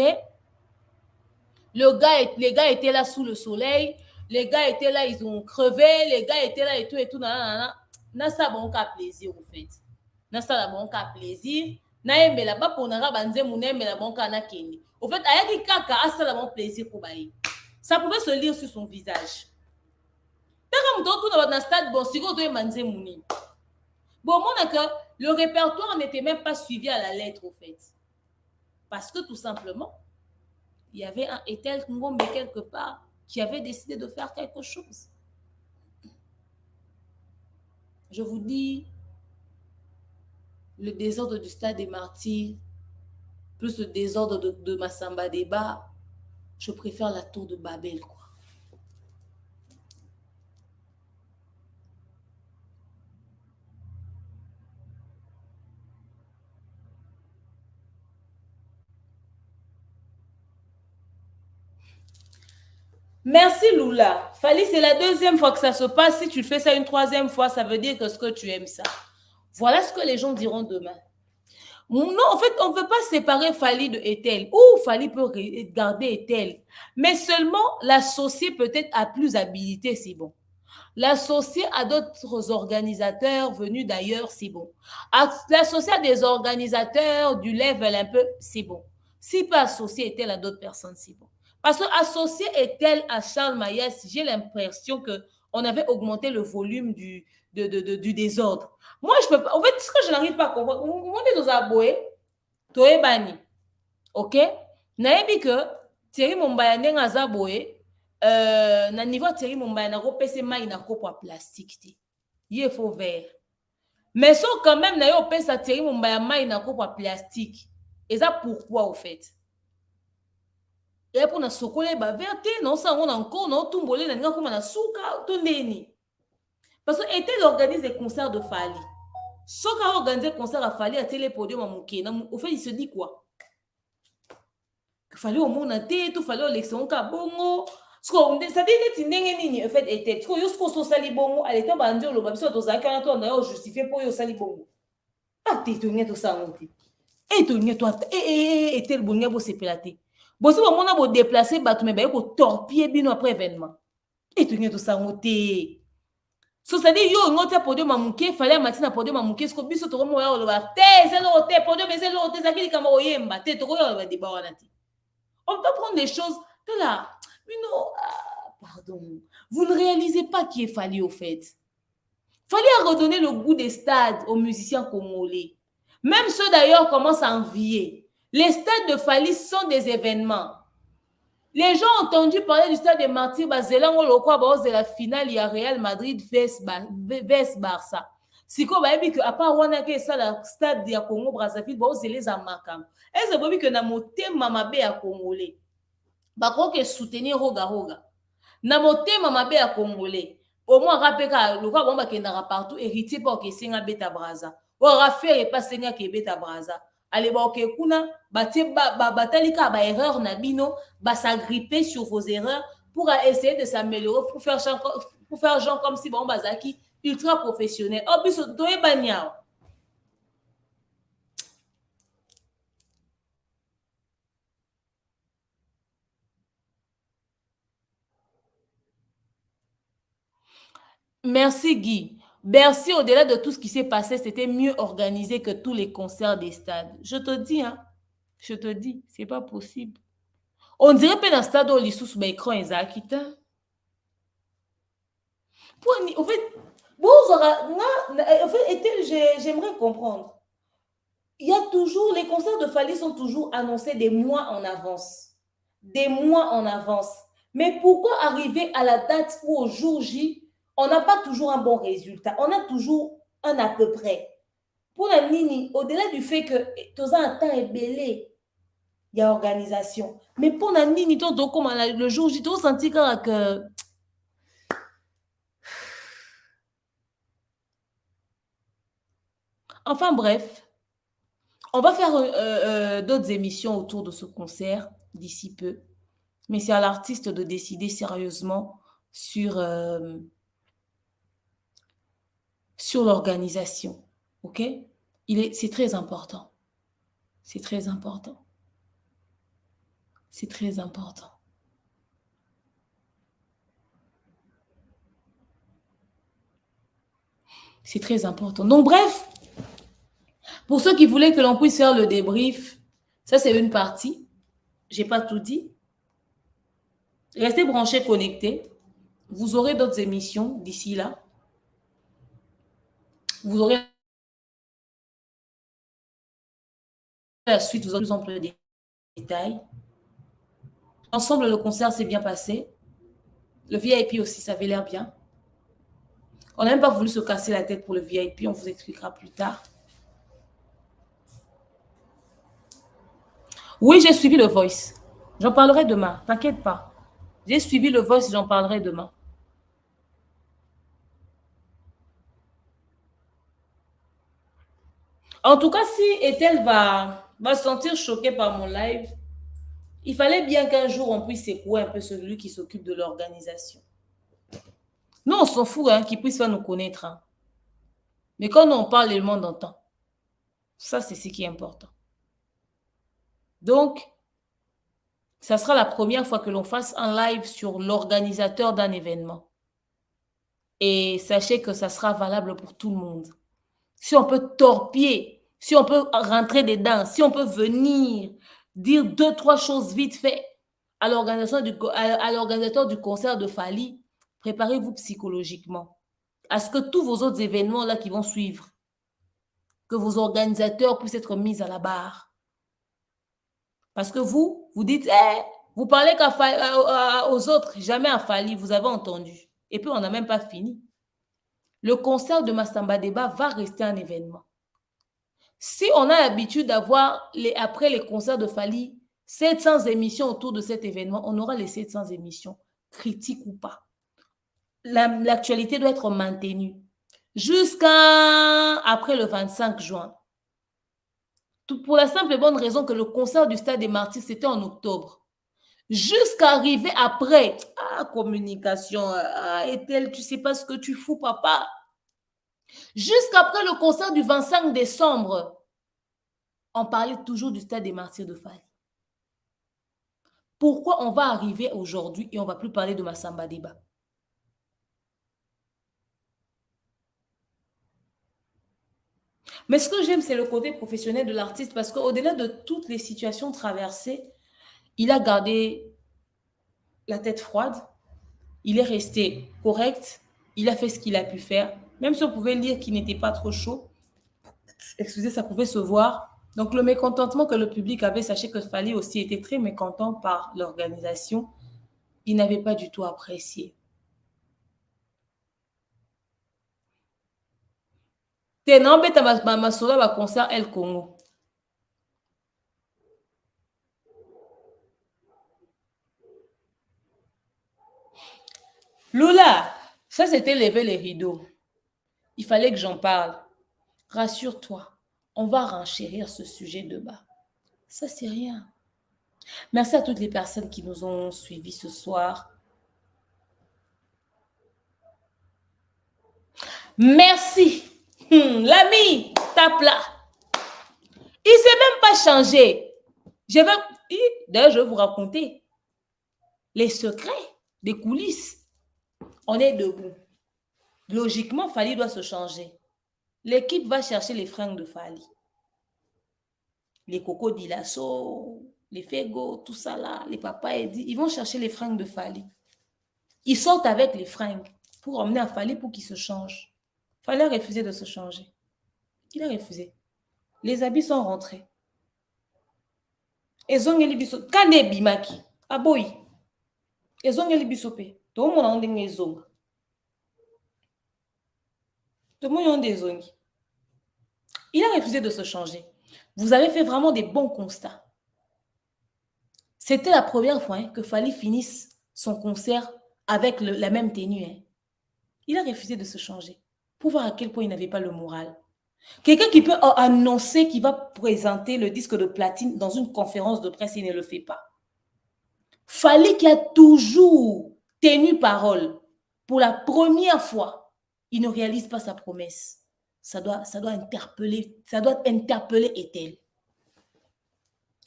Les gars étaient là sous le soleil. Les gars étaient là, ils ont crevé. Les gars étaient là et tout. Na ça bon cas plaisir, au fait. Na ça bon cas plaisir. Na yembe là-bas pour nara Banzemouni, mais la bon cas na kendi. Au fait, ayaki kaka a ça bon plaisir pour bailler. Ça pouvait se lire sur son visage. dans le stade, bon, si vous avez mouni. Bon, le répertoire n'était même pas suivi à la lettre, au fait. Parce que tout simplement, il y avait un Ethel Ngombe quelque part qui avait décidé de faire quelque chose. Je vous dis, le désordre du stade des Martyrs, plus le désordre de Massamba Débat, je préfère la tour de Babel, quoi. Merci Lula. Fali, c'est la deuxième fois que ça se passe. Si tu fais ça une troisième fois, ça veut dire que tu aimes ça. Voilà ce que les gens diront demain. Non, en fait, on ne veut pas séparer Fali de Ethel. Ou Fali peut garder Ethel. Mais seulement l'associer peut-être à plus habilité, c'est bon. L'associer à d'autres organisateurs venus d'ailleurs, c'est bon. L'associer à des organisateurs du level un peu, c'est bon. Si peut associer Ethel à d'autres personnes, c'est bon. Parce que associer Ethel à Charles Maïs, j'ai l'impression qu'on avait augmenté le volume du désordre. Moi, je peux pas. En fait, ce que je n'arrive pas à comprendre, on est dans un boé, Toé Bani. OK? Naebi que Thierry Mombaya ndenge aza boye, na niveau Thierry Mombaya na kopesa mai na kopo ya plastique te. Ye faux vert. Mais so quand même na yo pesa Thierry Mombaya mai na kopo ya plastique. Et ça pourquoi au fait? Et pour na sokole ba verte, non ça on encore non tumbole na nga koma na suka to neni. Parce que était organise des concerts de Fali. So ka organiser concert à Fali à télé podium à Mouké, au fait il se dit quoi? Il fallait au monde tout fallait l'élection ka bongo. Ça dit neti ndenge nini en fait était. Parce que yo sko sali bongo, à l'état bandio lo babiso to za ka to na justifier pour yo sali bongo. Ah te to ngeto sa ngoti. Et to ngeto et tel bongo bo sepelate. Bo si bo mona bo déplacer batu me ba ko torpiller bino après événement. Et to ngeto sa ngoti. So ça dit yo ngoti podium mamuke fallait matina podium mamuke sko biso to mo ya lo ba te c'est lo te podium c'est lo te zakili kama oyemba te to ko yo ba débat wana ti. On peut prendre des choses de là. Mais non, pardon. Vous ne réalisez pas qui est Fali au fait. Fali a redonné le goût des stades aux musiciens congolais. Même ceux d'ailleurs commencent à envier. Les stades de Fali sont des événements. Les gens ont entendu parler du stade de Martyrs Bazelango Lokwa de la finale, il y a Real Madrid vs Barça. Si ko bayebi que à part wana ke ça le stade ya Congo Brazzaville ba ozele za makam. Est-ce que que na motema mabe ya congolais ba ko ke soutenir roga na motema mabe ya congolais au moins rapeka lokwa bomba kendaka partout héritier pas ke senga beta Brazza o rafere pas senga ke beta Brazza allez ba ke kuna batalika ba erreur na bino ba s'agripper sur vos erreurs pour essayer de s'améliorer pour faire genre comme si bon bazaki ultra professionnel. Oh, biso doye banyao. Merci Guy. Bercy, au-delà de tout ce qui s'est passé, c'était mieux organisé que tous les concerts des stades. Je te dis, hein. Je te dis, c'est pas possible. On dirait que dans le stade où l'issous sur écran est akita. En fait, j'aimerais comprendre. Il y a toujours, les concerts de Fali sont toujours annoncés des mois en avance. Des mois en avance. Mais pourquoi arriver à la date ou au jour J, on n'a pas toujours un bon résultat? On a toujours un à peu près. Pour la Nini, au-delà du fait que tout ça un temps est belé, il y a organisation. Mais pour la Nini, le jour J, tu senti que enfin bref, on va faire d'autres émissions autour de ce concert d'ici peu. Mais c'est à l'artiste de décider sérieusement sur l'organisation. OK? C'est très important. C'est très important. C'est très important. C'est très important. Donc, bref, pour ceux qui voulaient que l'on puisse faire le débrief, ça, c'est une partie. Je n'ai pas tout dit. Restez branchés, connectés. Vous aurez d'autres émissions d'ici là. Vous aurez la suite, vous aurez plus ample de détails. Ensemble, le concert s'est bien passé. Le VIP aussi, ça avait l'air bien. On n'a même pas voulu se casser la tête pour le VIP, on vous expliquera plus tard. Oui, j'ai suivi le Voice. J'en parlerai demain, t'inquiète pas. J'ai suivi le Voice, j'en parlerai demain. En tout cas, si Ethel va se sentir choquée par mon live, il fallait bien qu'un jour, on puisse secouer un peu celui qui s'occupe de l'organisation. Nous, on s'en fout hein, qu'il puisse pas nous connaître. Hein. Mais quand on parle, le monde entend. Ça, c'est ce qui est important. Donc, ça sera la première fois que l'on fasse un live sur l'organisateur d'un événement. Et sachez que ça sera valable pour tout le monde. Si on peut torpiller, si on peut rentrer dedans, si on peut venir dire 2-3 choses vite fait à l'organisateur du concert de Fally, préparez-vous psychologiquement à ce que tous vos autres événements là qui vont suivre, que vos organisateurs puissent être mis à la barre. Parce que vous dites, vous parlez aux autres, jamais à Fally, vous avez entendu. Et puis, on n'a même pas fini. Le concert de Massamba Deba va rester un événement. Si on a l'habitude d'avoir, après les concerts de Fally, 700 émissions autour de cet événement, on aura les 700 émissions, critiques ou pas. L'actualité doit être maintenue jusqu'à après le 25 juin. Pour la simple et bonne raison que le concert du Stade des Martyrs, c'était en octobre. Jusqu'à arriver après, communication, Ethel, tu sais pas ce que tu fous, papa. Jusqu'après le concert du 25 décembre, on parlait toujours du Stade des Martyrs de Fally. Pourquoi on va arriver aujourd'hui et on ne va plus parler de Massamba Deba? Mais ce que j'aime, c'est le côté professionnel de l'artiste parce qu'au-delà de toutes les situations traversées, il a gardé la tête froide, il est resté correct, il a fait ce qu'il a pu faire. Même si on pouvait lire qu'il n'était pas trop chaud, excusez, ça pouvait se voir. Donc le mécontentement que le public avait, sachez que Fally aussi était très mécontent par l'organisation. Il n'avait pas du tout apprécié. Tenambeta Masola va concert El Congo. Lula, ça c'était lever les rideaux. Il fallait que j'en parle. Rassure-toi, on va renchérir ce sujet de bas. Ça, c'est rien. Merci à toutes les personnes qui nous ont suivis ce soir. Merci. L'ami, tape là. Il ne s'est même pas changé. D'ailleurs, je vais vous raconter les secrets des coulisses. On est debout. Logiquement, Fally doit se changer. L'équipe va chercher les fringues de Fally. Les Coco Dilasso, les Fego, tout ça là, les Papa Eddy, ils vont chercher les fringues de Fally. Ils sortent avec les fringues pour emmener à Fally pour qu'il se change. Fally a refusé de se changer. Il a refusé. Les habits sont rentrés. Ezongeli biso kande bimaki aboyi. Ezongeli biso pe. To mona ondenge ezonga. To mona onde ezongi. Il a refusé de se changer. Vous avez fait vraiment des bons constats. C'était la première fois que Fally finisse son concert avec la même tenue. Hein. Il a refusé de se changer pour voir à quel point il n'avait pas le moral. Quelqu'un qui peut annoncer qu'il va présenter le disque de platine dans une conférence de presse, il ne le fait pas. Fally qui a toujours tenu parole. Pour la première fois, il ne réalise pas sa promesse. Ça doit interpeller Ethel.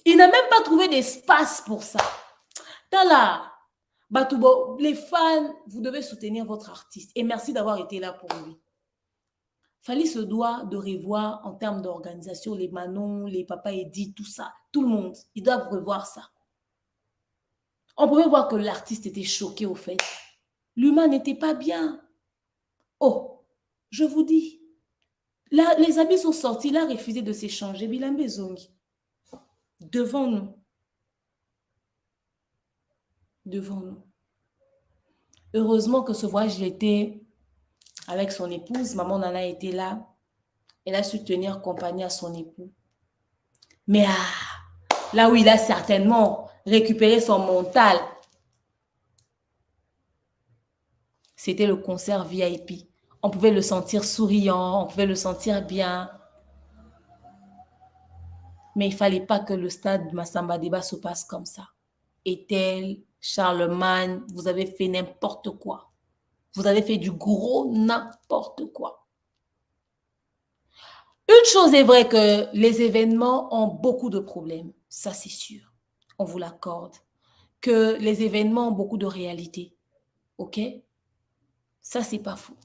Il n'a même pas trouvé d'espace pour ça. Tala, Batoubo, les fans, vous devez soutenir votre artiste. Et merci d'avoir été là pour lui. Fally se doit de revoir en termes d'organisation les Manon, les Papa Eddy, tout ça. Tout le monde, ils doivent revoir ça. On pouvait voir que l'artiste était choqué au fait. L'humain n'était pas bien. Oh, je vous dis, là, les habits sont sortis, il a refusé de s'échanger. Bilambe Zongi, devant nous. Devant nous. Heureusement que ce voyage, il était avec son épouse. Maman Nana était là. Elle a su tenir compagnie à son époux. Mais là où il a certainement récupéré son mental, c'était le concert VIP. On pouvait le sentir souriant, on pouvait le sentir bien. Mais il ne fallait pas que le stade Massamba Débat se passe comme ça. Etel, Charlemagne, vous avez fait n'importe quoi. Vous avez fait du gros n'importe quoi. Une chose est vraie que les événements ont beaucoup de problèmes. Ça, c'est sûr. On vous l'accorde. Que les événements ont beaucoup de réalité. OK? Ça, c'est pas faux.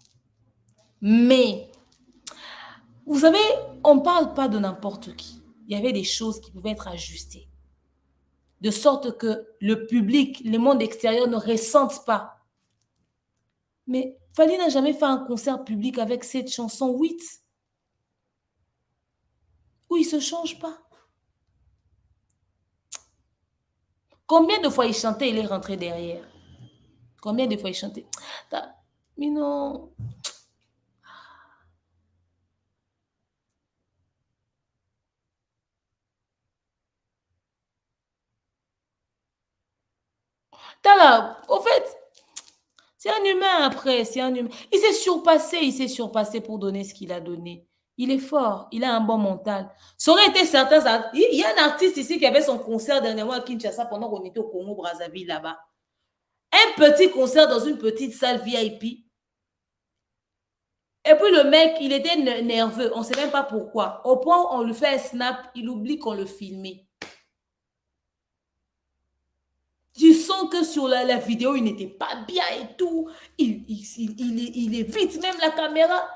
Mais, vous savez, on ne parle pas de n'importe qui. Il y avait des choses qui pouvaient être ajustées. De sorte que le public, le monde extérieur ne ressente pas. Mais Fally n'a jamais fait un concert public avec cette chanson 8 où il ne se change pas. Combien de fois il chantait, il est rentré derrière? Combien de fois il chantait? Mais non. Là, au fait, c'est un humain après, c'est un humain. Il s'est surpassé pour donner ce qu'il a donné. Il est fort, il a un bon mental. Ça aurait été certain, il y a un artiste ici qui avait son concert dernièrement à Kinshasa pendant qu'on était au Congo, Brazzaville, là-bas. Un petit concert dans une petite salle VIP. Et puis le mec, il était nerveux, on ne sait même pas pourquoi. Au point où on lui fait un snap, il oublie qu'on le filmait. Tu sens que sur la vidéo, il n'était pas bien et tout. Il évite même la caméra.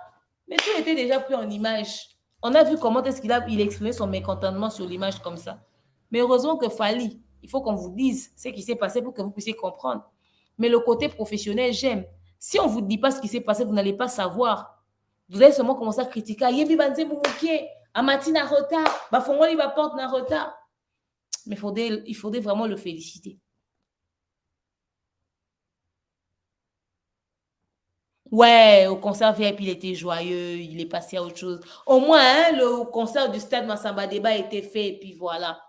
Mais tout était déjà pris en image. On a vu comment est-ce qu'il exprimait son mécontentement sur l'image comme ça. Mais heureusement que Fally, il faut qu'on vous dise ce qui s'est passé pour que vous puissiez comprendre. Mais le côté professionnel, j'aime. Si on ne vous dit pas ce qui s'est passé, vous n'allez pas savoir. Vous allez seulement commencer à critiquer. Yebi banze mouké, Amati na retard, Bafongoli va porte na retard. Mais il faudrait vraiment le féliciter. Ouais, au concert VIP, il était joyeux, il est passé à autre chose. Au moins, hein, le concert du stade Massamba Débat a été fait, et puis voilà.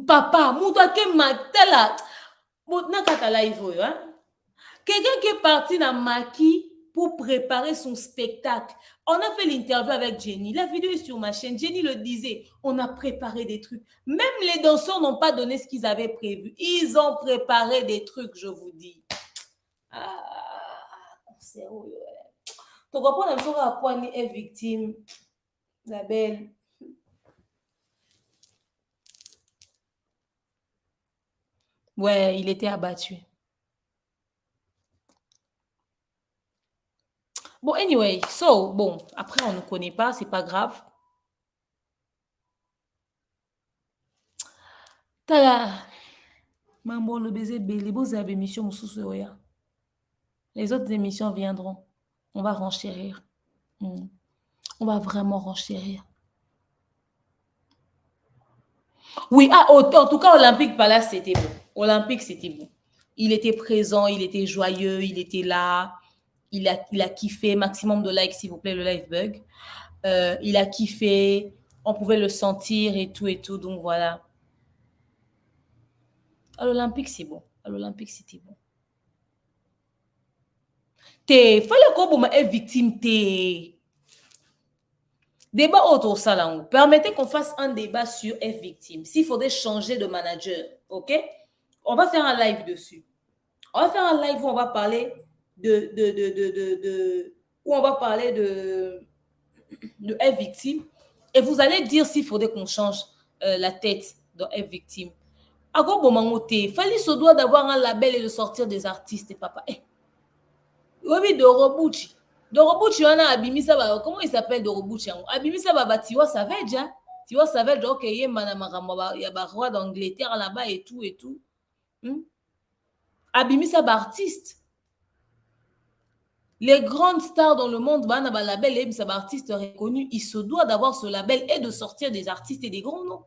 Papa, Moudake Matala, Nakatala Ivo, hein? Quelqu'un qui est parti dans Maki pour préparer son spectacle. On a fait l'interview avec Jenny. La vidéo est sur ma chaîne. Jenny le disait. On a préparé des trucs. Même les danseurs n'ont pas donné ce qu'ils avaient prévu. Ils ont préparé des trucs, je vous dis. Ah, c'est où? Tu comprends, la point est victime. La belle. Ouais, il était abattu. Bon, anyway, bon, après, on ne connaît pas, c'est pas grave. Tala, maman, le baiser, les beaux émissions, les autres émissions viendront. On va renchérir. On va vraiment renchérir. Oui, en tout cas, Olympique Palace, c'était bon. Olympique, c'était bon. Il était présent, il était joyeux, il était là. Il a kiffé. Maximum de likes, s'il vous plaît, le live bug. Il a kiffé. On pouvait le sentir et tout et tout. Donc, voilà. À l'Olympique, c'est bon. À l'Olympique, c'était bon. Fallait qu'on être victime. Débat autour ça là. Permettez qu'on fasse un débat sur F victime. S'il faudrait changer de manager, ok? On va faire un live dessus. On va faire un live où on va parler où on va parler de F victime. Et vous allez dire s'il faudrait qu'on change la tête de F victime. À quoi moment il fallait se doit d'avoir un label et de sortir des artistes, papa. Oui, Dorobuchi. Dorobuchi, on a Abimisa, comment il s'appelle Dorobuchi? Abimisa, Tiwa Savage, hein? Tiwa Savage, ok, il y a un roi d'Angleterre là-bas et tout et tout. Abimisa ba artiste. Les grandes stars dans le monde, bah, ba label et ba artiste reconnu, il se doit d'avoir ce label et de sortir des artistes et des grands noms.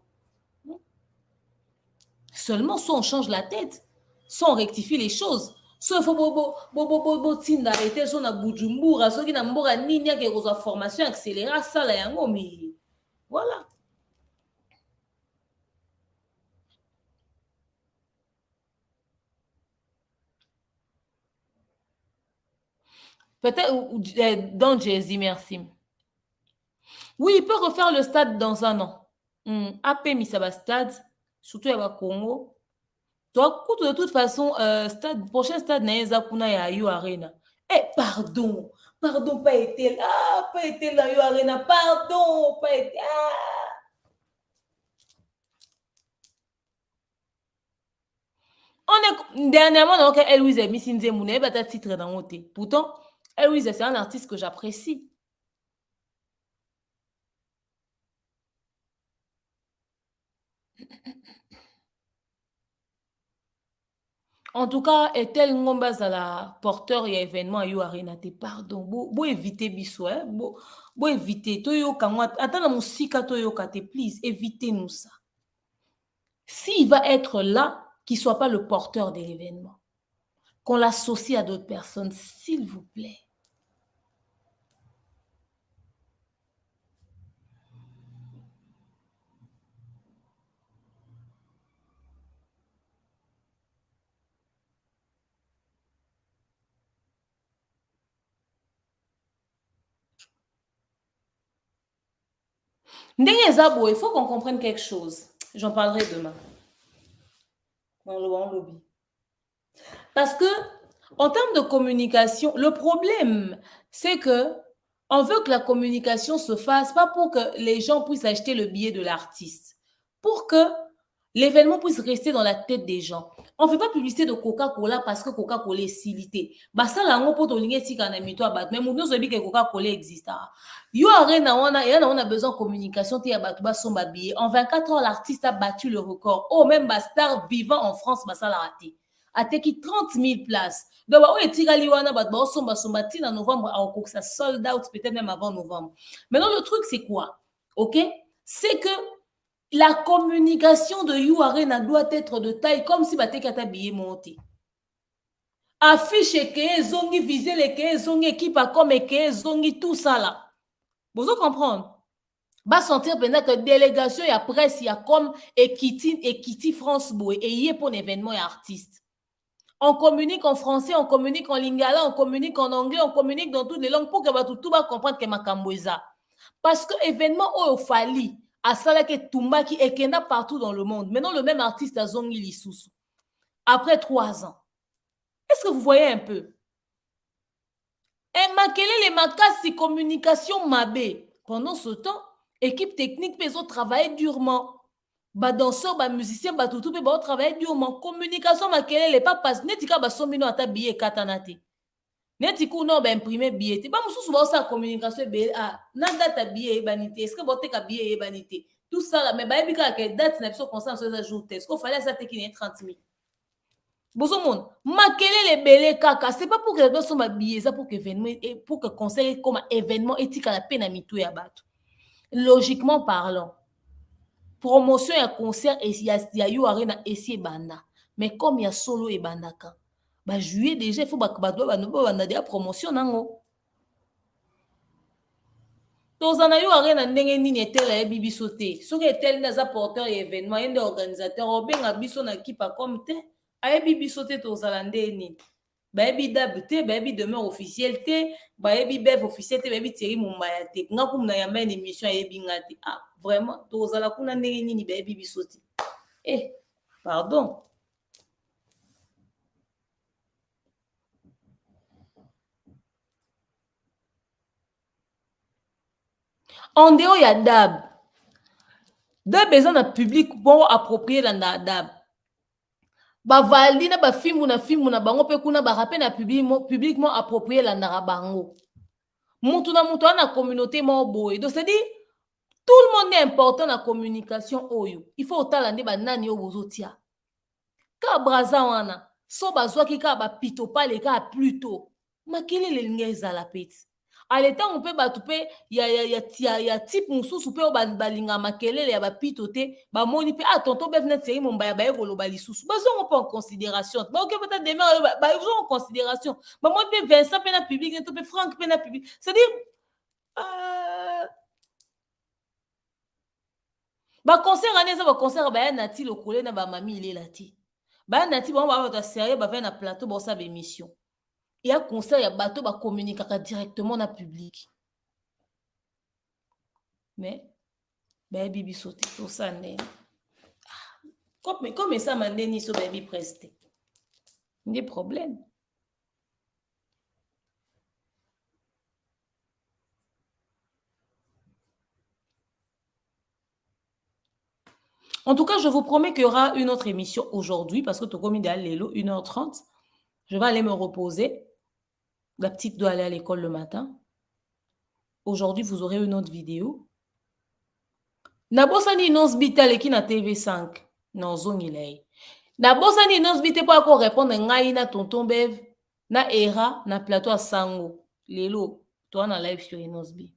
Seulement, soit on change la tête, soit on rectifie les choses. Soit il faut tinda arrêter son na Bujumbura, soit qui na mbora nini qui a formation accélérée, ça la yango, mais voilà. Peut-être dans Jay-Z, merci. Oui, il peut refaire le stade dans un an. AP Misaba Stade, surtout à Congo. Toi, de toute façon, prochain stade Naeza Kuna ya Yo Arena. Eh, pardon, pas été là, Yo Arena, pardon, pas été. On est dernièrement donc Eloise Missinze Moune, bata titre dans mon thé. Pourtant, Eloise, c'est un artiste que j'apprécie. En tout cas, est-elle ngomba la porteur et événement à Yo Arena te pardon. Bo éviter biso, hein. Bo éviter. Toyo kamwa. Attends la musique toyo kate, please. Évitez-nous ça. S'il va être là, qu'il ne soit pas le porteur de l'événement. Qu'on l'associe à d'autres personnes, s'il vous plaît. Il faut qu'on comprenne quelque chose. J'en parlerai demain. Dans le lobby. Parce que, en termes de communication, le problème, c'est que on veut que la communication se fasse, pas pour que les gens puissent acheter le billet de l'artiste, pour que l'événement puisse rester dans la tête des gens. On ne fait pas publicité de Coca-Cola parce que Coca-Cola est silité. Bah ça, là, on peut te si quand même toi, mais nous savons que Coca-Cola existe. Yo arena on a besoin de communication. En 24 heures, l'artiste a battu le record. Oh, même star vivant en France, bah ça l'a raté. A teki 30 000 places. Donc, on est tiré liwana, bah, somba en novembre, ça sold out peut-être même avant novembre. Maintenant, le truc, c'est quoi? Ok? C'est que la communication de You Arena doit être de taille comme si Batek a billet monté. Affiche que zongi visé les que zongi équipe à comme et que zongi tout ça là. Vous comprenez? Va sentir pendant que délégation et presse il y a comme Ekiti France Boy et y est pour un événement et artiste. On communique en français, on communique en lingala, on communique en anglais, on communique dans toutes les langues pour que tout va comprendre que Makamboueza. Parce que événement au Fali, à Salake Tumbaki et Kenda partout dans le monde. Maintenant, le même artiste a Zongi Lissoussou. Après 3 ans. Est-ce que vous voyez un peu? Et Makele les Makasi communication Mabé. Pendant ce temps, équipe technique peut travailler durement. Ba danseur, ba musicien, ba tout peut travailler durement. Communication Makele les pas passe. Netika ba somino ata billet katanate. Netiku no ba imprimer billet. Ba mususu ba sa communication be nanda ta billet banité. Est-ce que bote ka billet banité? Tout ça là mais ba bika que date na biso constant sur ça jour est-ce qu'on fallait ça tekine 30 000. Bozo monde, makele les belé kaka, c'est pas pour que les gens soient billets, ça pour que événement et pour que conseil comme événement éthique à la peine à mitou ya bato. Logiquement parlant, promotion et concert et il y a eu arena et banda. Mais comme il y a solo et bandaka, bah juillet déjà il faut banda dia promotion nango. Tozana yo arena ndenge nini etela ya bibiso te. Soki eteli na porteur et événement yende organisateur obenga biso na kipa comme te. Ayebi biso te tozala ndeni. Bayebi dab te, bayebi demeure officielle te, bayebi bev officielle te, bayebi Thierry Mumbaya te. Nga kumna ya main émission ayebi nga te. Ah, vraiment, tozala kuna ndenge nini bayebi biso te. Eh, pardon. En dehors ya dab. Dab besoin na public bon approprié dans la dab. Bavali na bafimbu na bango pe kuna barape na publiquement approprié la ndara bango. Mutu na mutu na communauté mo boye. Donc c'est dit tout le monde est important dans la communication oyo. Il faut otala nde banani yo bozotia. Ka braza wana so bazwaki ka bapito pale ka pluto makelele elingi ezala peti aletango mpe bato mpe ya type mosusu mpe oyo balinga makelele ya bapito te bamoni mpe tonton bef neti yei mombaya baye koloba lisusu bazongo mpe en considération baoke peta demere bazongo en considération bamoni mpe Vincent mpe na public neto mpe Frank mpe na public c'est-à-dire baconcert wana eza baconcert baya na ti lokole na bamami ilela te baya na ti bango baa bato ya sérieux bavai na plateau baosala émission eya concert ya bato bacommunikaka directement na public mais bayebi biso te tosala ndeni comme esama ndeni so bayebi presse te nde problème. En tout cas, je vous promets qu'il y aura une autre émission aujourd'hui parce que Tokomi Lelo, 1h30. Je vais aller me reposer. La petite doit aller à l'école le matin. Aujourd'hui, vous aurez une autre vidéo. Nabosani Nosbita qui na TV5. Non, zongilei. Nabosani Nosbita pas encore répondre ngai na tonton Bev na Era na plateau à Sango. Lelo, toi na live sur Nosbi.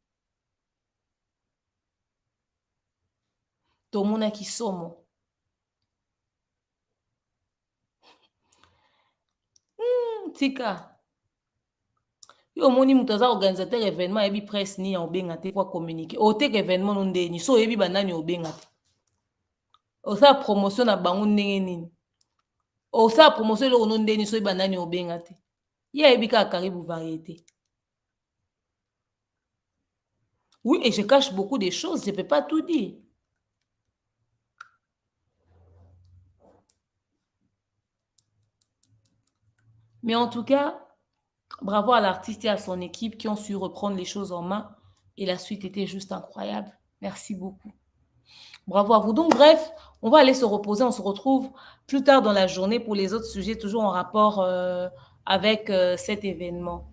Tomona kisomo. Tika. Yo moni mutu aza organisateur événement yebi presse ni obenga te kwa communiquer. O te événement no ndeni so yebi banani obenga te. O sa promotion na bango ndenge nini. O sa promotion lo no ndeni so yebi banani obenga te. Ya yebi ka karibu variété. Oui, et je cache beaucoup de choses, je ne peux pas tout dire. Mais en tout cas, bravo à l'artiste et à son équipe qui ont su reprendre les choses en main. Et la suite était juste incroyable. Merci beaucoup. Bravo à vous. Donc, bref, on va aller se reposer. On se retrouve plus tard dans la journée pour les autres sujets, toujours en rapport avec cet événement.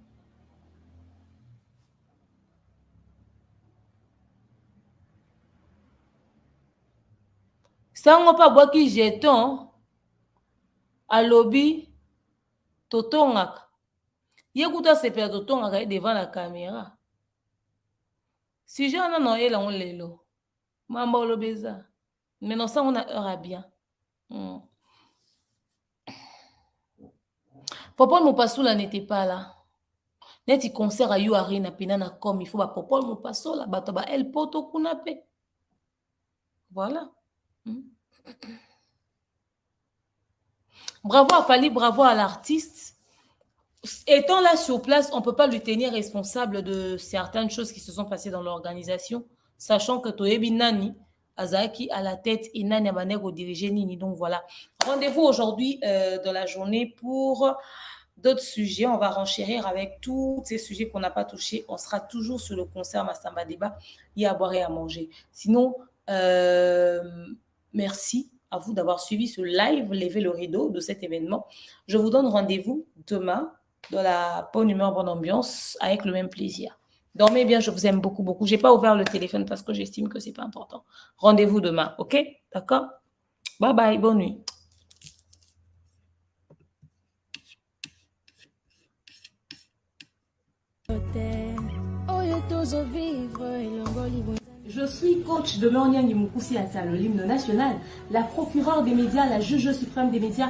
Sango pa boki jeton à lobby totongaka. Yekuta sepela totongaka devant la caméra. Si j'ai un an et là on lelo. Mamba olobeza. Mais non ça on a heure à bien. Popol Mopasoula n'était pas là. Neti concert à Yuari na pinana comme il faut ba Popol Mopasoula bato ba El Poto kunape. Voilà. Bravo à Fali, bravo à l'artiste. Étant là sur place, on ne peut pas lui tenir responsable de certaines choses qui se sont passées dans l'organisation, sachant que Toyebi Nani, Azaki à la tête et Nani Abanego diriger Nini. Donc voilà. Rendez-vous aujourd'hui dans la journée pour d'autres sujets. On va renchérir avec tous ces sujets qu'on n'a pas touchés. On sera toujours sur le concert Massamba Débat. Il y a à boire et à manger. Sinon, merci à vous d'avoir suivi ce live, lever le rideau de cet événement. Je vous donne rendez-vous demain dans la bonne humeur, bonne ambiance, avec le même plaisir. Dormez bien, je vous aime beaucoup, beaucoup. Je n'ai pas ouvert le téléphone parce que j'estime que ce n'est pas important. Rendez-vous demain, ok? D'accord? Bye bye, bonne nuit. Je suis coach de Moniang Mukusi Ata, l'hymne national, la procureure des médias, la juge suprême des médias.